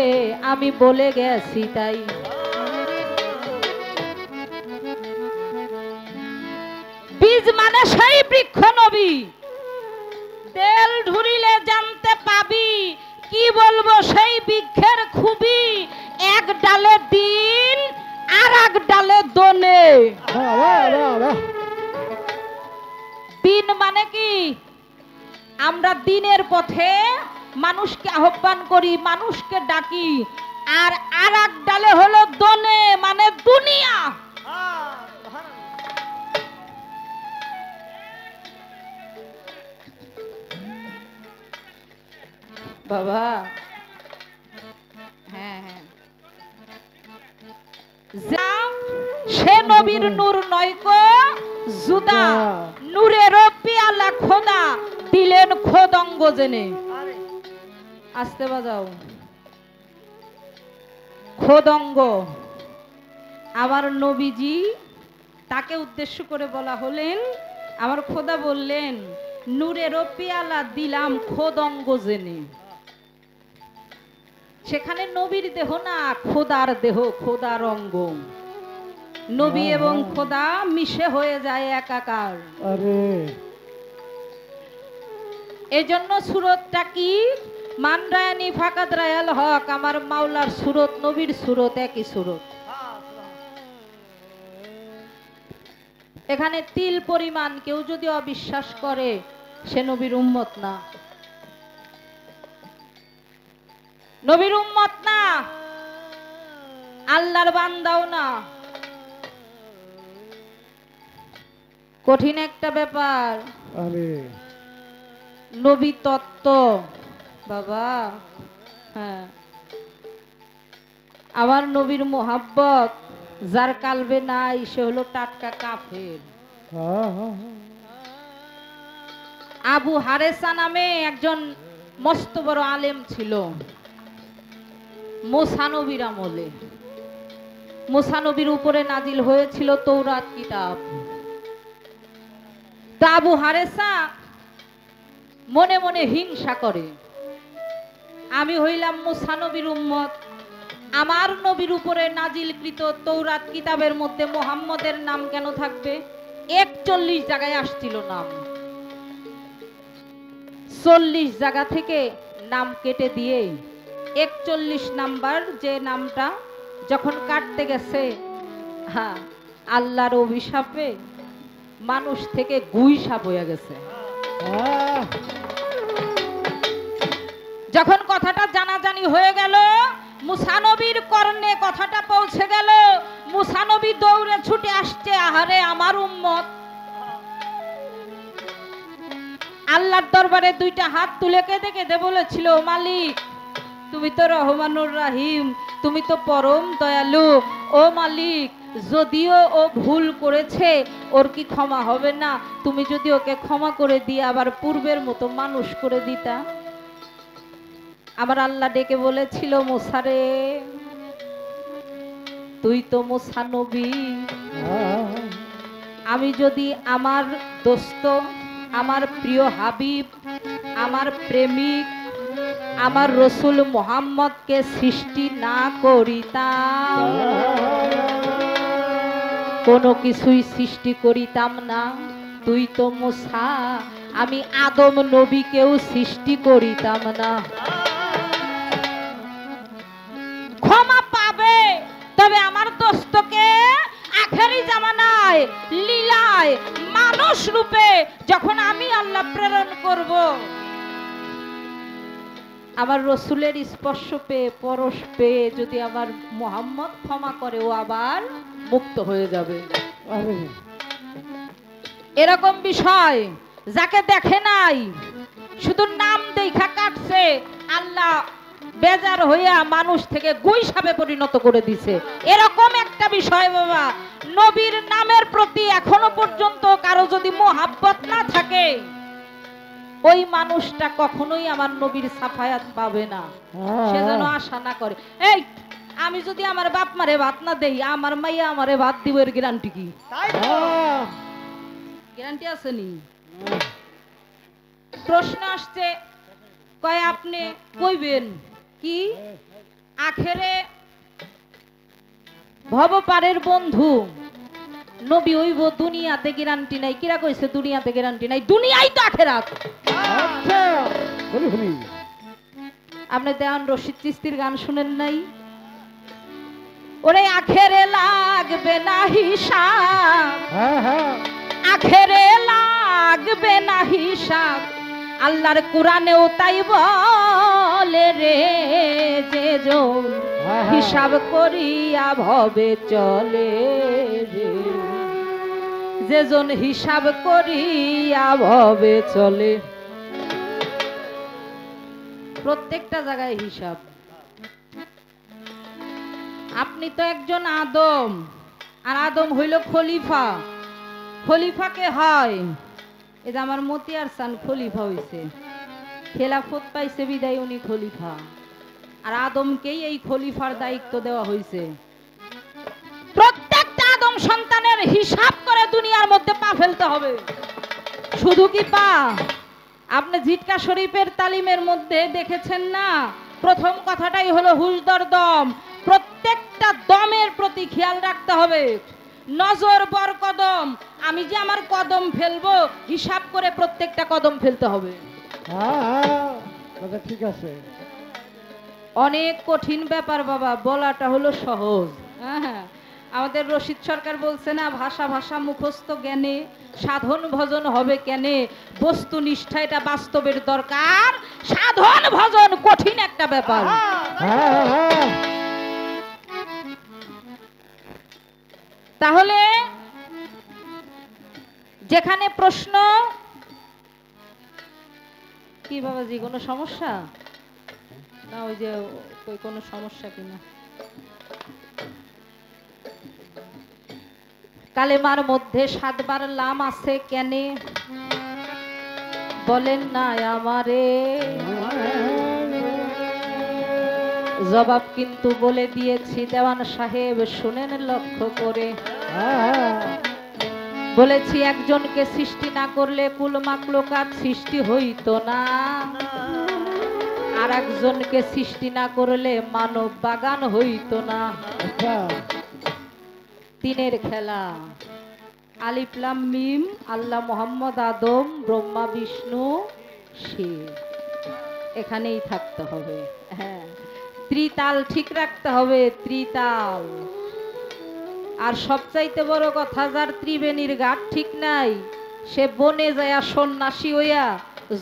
আমি বলে গেছি তাই। বীজ মানে সেই বৃক্ষ নবী, তেল ঢুরিলে জানতে পাবি, কি বলবো সেই বৃক্ষের খুবই, এক ডালে দিন আর এক ডালে দোনে। দিন মানে কি? আমরা দিনের পথে মানুষকে আহ্বান করি, মানুষকে ডাকি, আর আর এক ডালে হলো দোনে মানে দুনিয়া। বাবা হ্যাঁ হ্যাঁ, যা সে নবীর নূর নয়কো জুদা, নূরের পেয়ালা খোদা দিলেন খোদঙ্গ জেনে। আসতে বাজাও, খোদঙ্গ আমার নবীজি, তাকে উদ্দেশ্য করে বলা হলেন, আমার খোদা বললেন নূরের পেয়ালা দিলাম খোদঙ্গ জেনে। সেখানে নবীর দেহ না, খোদার দেহ, খোদার অঙ্গ। নবী এবং খোদা মিশে হয়ে যায় একাকার। এজন্য সুরতটা কি? মান রায়ানি ফাকাত রায়াল হক, আমার মাওলার সুরত নবীর সুরত একই সুরত। এখানে তিল পরিমাণ কেউ যদি অবিশ্বাস করে সে নবীর উম্মত না, নবীর উম্মত না, আল্লাহর বান্দাও না। কঠিন একটা ব্যাপার নবী তত্ত্ব বাবা। হ্যাঁ, আমার নবীর মোহাব্বত যার কালবে নাই সে হলো টাটকা কাফের। আবু হারেসা নামে একজন মস্ত বড় আলেম ছিল মুসা নবীর আমলে। মুসা নবীর উপরে নাজিল হয়েছিল তৌরাত কিতাব। তা আবু হারেসা মনে মনে হিংসা করে, আমি হইলাম মুসা নবীর উম্মত, আমার নবীর উপরে নাজিলকৃত তৌরাত কিতাবের মধ্যে মুহাম্মদের নাম কেন থাকবে? 41 জায়গায় আসছিল নাম, 40 জায়গা থেকে নাম কেটে দিয়ে 41 নাম্বার যে নামটা যখন কাটতে গেছে হ্যাঁ, আল্লাহর অভিশাপে মানুষ থেকে গুই সাপ হয়ে গেছে। আহ, যখন কথাটা জানাজানি হয়ে গেল, মুসা নবীর কর্ণে কথাটা পৌঁছে গেল, মুসা নবী দৌড়ে ছুটে আসছে, আহারে আমার উম্মত। আল্লাহর দরবারে দুইটা হাত তুলে কেঁদে কেঁদে বলেছিল, মালিক তুমি তো রহমানুর রাহিম, তুমি তো পরম দয়ালু। ও মালিক, যদিও ও ভুল করেছে, ওর কি ক্ষমা হবে না? তুমি যদি ওকে ক্ষমা করে দিয়ে আবার পূর্বের মতো মানুষ করে দিতা। আমার আল্লাহ ডেকে বলেছিল, মুসা রে, তুই তো মুসা নবী, আহ, আমি যদি আমার দোস্ত, আমার প্রিয় হাবিব, আমার প্রেমিক, আমার রসুল মুহাম্মদকে সৃষ্টি না করিতাম, কোনো কিছুই সৃষ্টি করিতাম না। তুই তো মুসা, আমি আদম নবীকেও সৃষ্টি করিতাম না। ক্ষমা পাবে, তবে আমার দোস্তকে আখেরি জামানায় লীলায় মানুষ রূপে যখন আমি আল্লাহ প্রেরণ করব, আমার রসুলের স্পর্শ পেয়ে, পরশ পেয়ে যদি আমার মুহাম্মদ ক্ষমা করে, ও আবার মুক্ত হয়ে যাবে। আরে, এরকম বিষয় যাকে দেখে নাই, শুধু নাম দেখা কাটছে, আল্লাহ বেজার হইয়া মানুষ থেকে গুই সাপে পরিণত করে দিছে। এরকম একটা বিষয় বাবা, নবীর নামের প্রতি এখনো পর্যন্ত কারো যদি মোহাব্বত না থাকে, ওই মানুষটা কখনোই আমার নবীর সাফায়াত পাবে না। সে যেন আশা না করে, এই আমি যদি আমার বাপ মারে ভাত না দেই, আমার মাইয়া আমারে ভাত দিব, এর গ্যারান্টি কি? তাই তো। আহ, গ্যারান্টি আছে নি? প্রশ্ন আসছে, কয় আপনি কইবেন কি আখেরে ভবপারের বন্ধু নবী হইব, দুনিয়াতে গ্যারান্টি নাই? কিরা কইছে দুনিয়াতে গ্যারান্টি নাই? দুনিয়াই তো আখেরাত। আচ্ছা, বলি বলি। আপনি দেওয়ান রশিদ চিস্তির গান শুনেন নাই? ওরে আখেরে লাগবে না হিসাব, হ্যাঁ হ্যাঁ, আখেরে লাগবে না হিসাব, আল্লাহর কোরআনেও তাই বলে রে, যে জন হিসাব করিয়া ভবে চলে রে, যে জন হিসাব করিয়া ভবে চলে। প্রত্যেকটা জায়গায় হিসাব। আপনি তো একজন আদম, আর আদম হইল খলিফা। খলিফাকে হয়, এই যে আমার মতিয়ার চান খলিফা হইছে, খেলাফত পাইছে বিদায় উনি খলিফা, আর আদমকেই এই খলিফার দায়িত্ব দেওয়া হয়েছে। প্রত্যেকটা আদম সন্তানের হিসাব করে দুনিয়ার মধ্যে পা ফেলতে হবে। শুধু কি পা? আপনি ঝিটকা শরীফের তালিমের মধ্যে দেখেছেন না, প্রথম কথাটাই হলো হুজদর দম। প্রত্যেকটা দমের প্রতি খেয়াল রাখতে হবে। নজর বর কদম, আমি যে আমার কদম ফেলবো হিসাব করে প্রত্যেকটা কদম ফেলতে হবে। হ্যাঁ হ্যাঁ, কথা ঠিক আছে। অনেক কঠিন ব্যাপার বাবা, বলাটা হলো সহজ। হ্যাঁ, আমাদের রশিদ সরকার বলছে না, ভাষা ভাষা মুখস্থ জ্ঞানে সাধন ভজন হবে কেনে, বস্তু নিষ্ঠা এটা বাস্তবের দরকার, সাধন ভজন কঠিন একটা ব্যাপার। হ্যাঁ হ্যাঁ, তাহলে যেখানে প্রশ্ন কি বাবাজি, কোনো সমস্যা না? ওই যে কোনো সমস্যা কিনা? কালেমার মধ্যে 7 বার লাম আছে কেনে, বলেন না আমারে? জবাব কিন্তু বলে দিয়েছি দেওয়ান সাহেব, শুনেন লক্ষ্য করে। হ্যাঁ, বলেছি একজনকে সৃষ্টি না করলে কুল মাকলুকাত সৃষ্টি হইতো না, আর একজনকে সৃষ্টি না করলে মানব বাগান হইতো না। আচ্ছা, তিনের খেলা, আলিফ লাম মিম, আল্লাহ মোহাম্মদ আদম, ব্রহ্মা বিষ্ণু শিব, এখানেই থাকতে হবে। হ্যাঁ, ত্রিতাল ঠিক রাখতে হবে, ত্রিতাল। আর সবচাইতে বড় কথা, যার ত্রিবেণীর ঘাট ঠিক নাই, সে বনে যায় সন্ন্যাসী হইয়া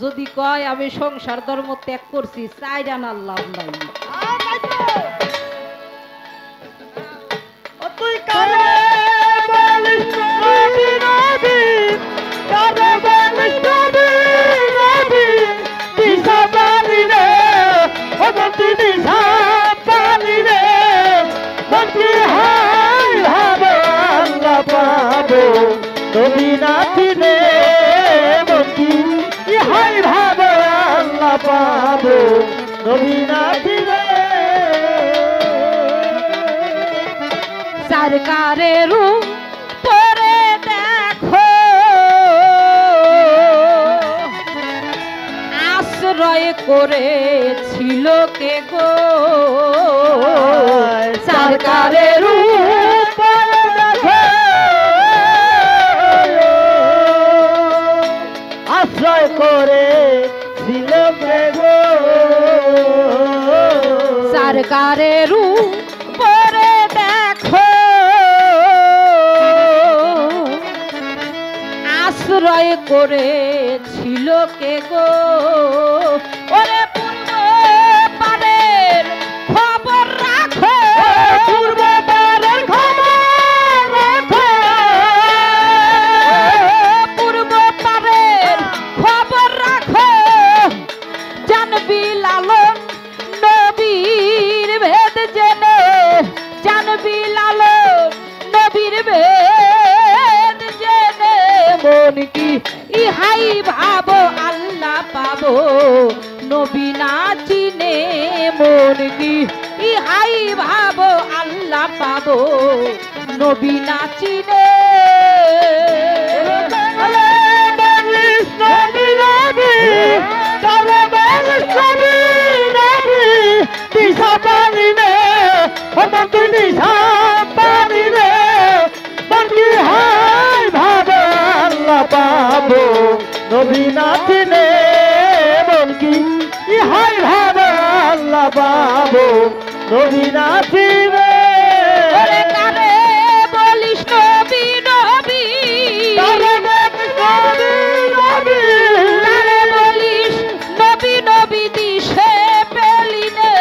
যদি কয় আমি সংসার ধর্ম ত্যাগ করছি, চাইর আনার লাভ নাই। ও তুই কারে বলিস নবী নবী, কারে বলিস নবী নবী, দিশা পানি রে, ও তুই দিশা পানি রে, মন্ত্রী হাই ভাবো আল্লাহ পাবো নবী নাথি রে, মন্ত্রী হাই ভাবো আল্লাহ পাবো নবী নাথি রে। সরকারের উপরে দেখো আশ্রয় করেছিল কে গো, সরকারের উপরে দেখো আশ্রয় করে ছিল কে গো, সরকারের উপরে দেখো আশ্রয় করেছিল কে গো, ওরে পূর্ব পারের খবর রাখো, পূর্ব পারের খবর রাখো, পূর্ব পারের খবর রাখো, জানবি লালন নবীর ভেদ জেনে, জানবি লালন নবীর ভেদ জেনে, মন কি ইহাই ভাবো আল্লাহ পাবো নবী না চিনে, মন কি ইহাই ভাবো আল্লাহ পাবো নবী না চিনে। বলিস নবী নবী, কারে বলিস নবী নবী, দিশা পানি রে, ও তুই দিশা পানি রে, মন্ত্রী হাই ভাবো আল্লাহ পাবো নবী নাথি রে, মন্ত্রী হাই ভাবো আল্লাহ পাবো নবী নাথি রে। ওরে কারে বলিস নবী নবী, কারে বলিস নবী নবী, কারে বলিস নবী নবী, দিশে পেলি নে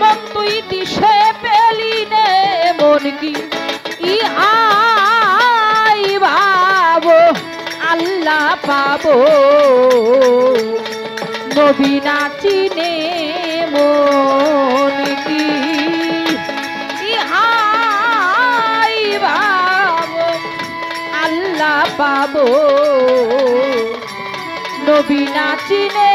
মন তুই দিশে পেলি নে, মন কি ইহাই ভাবো আল্লাহ পাবো নবী না চিনে, মন কি ইহাই ভাবো আল্লাহ পাবো নবী না চিনে।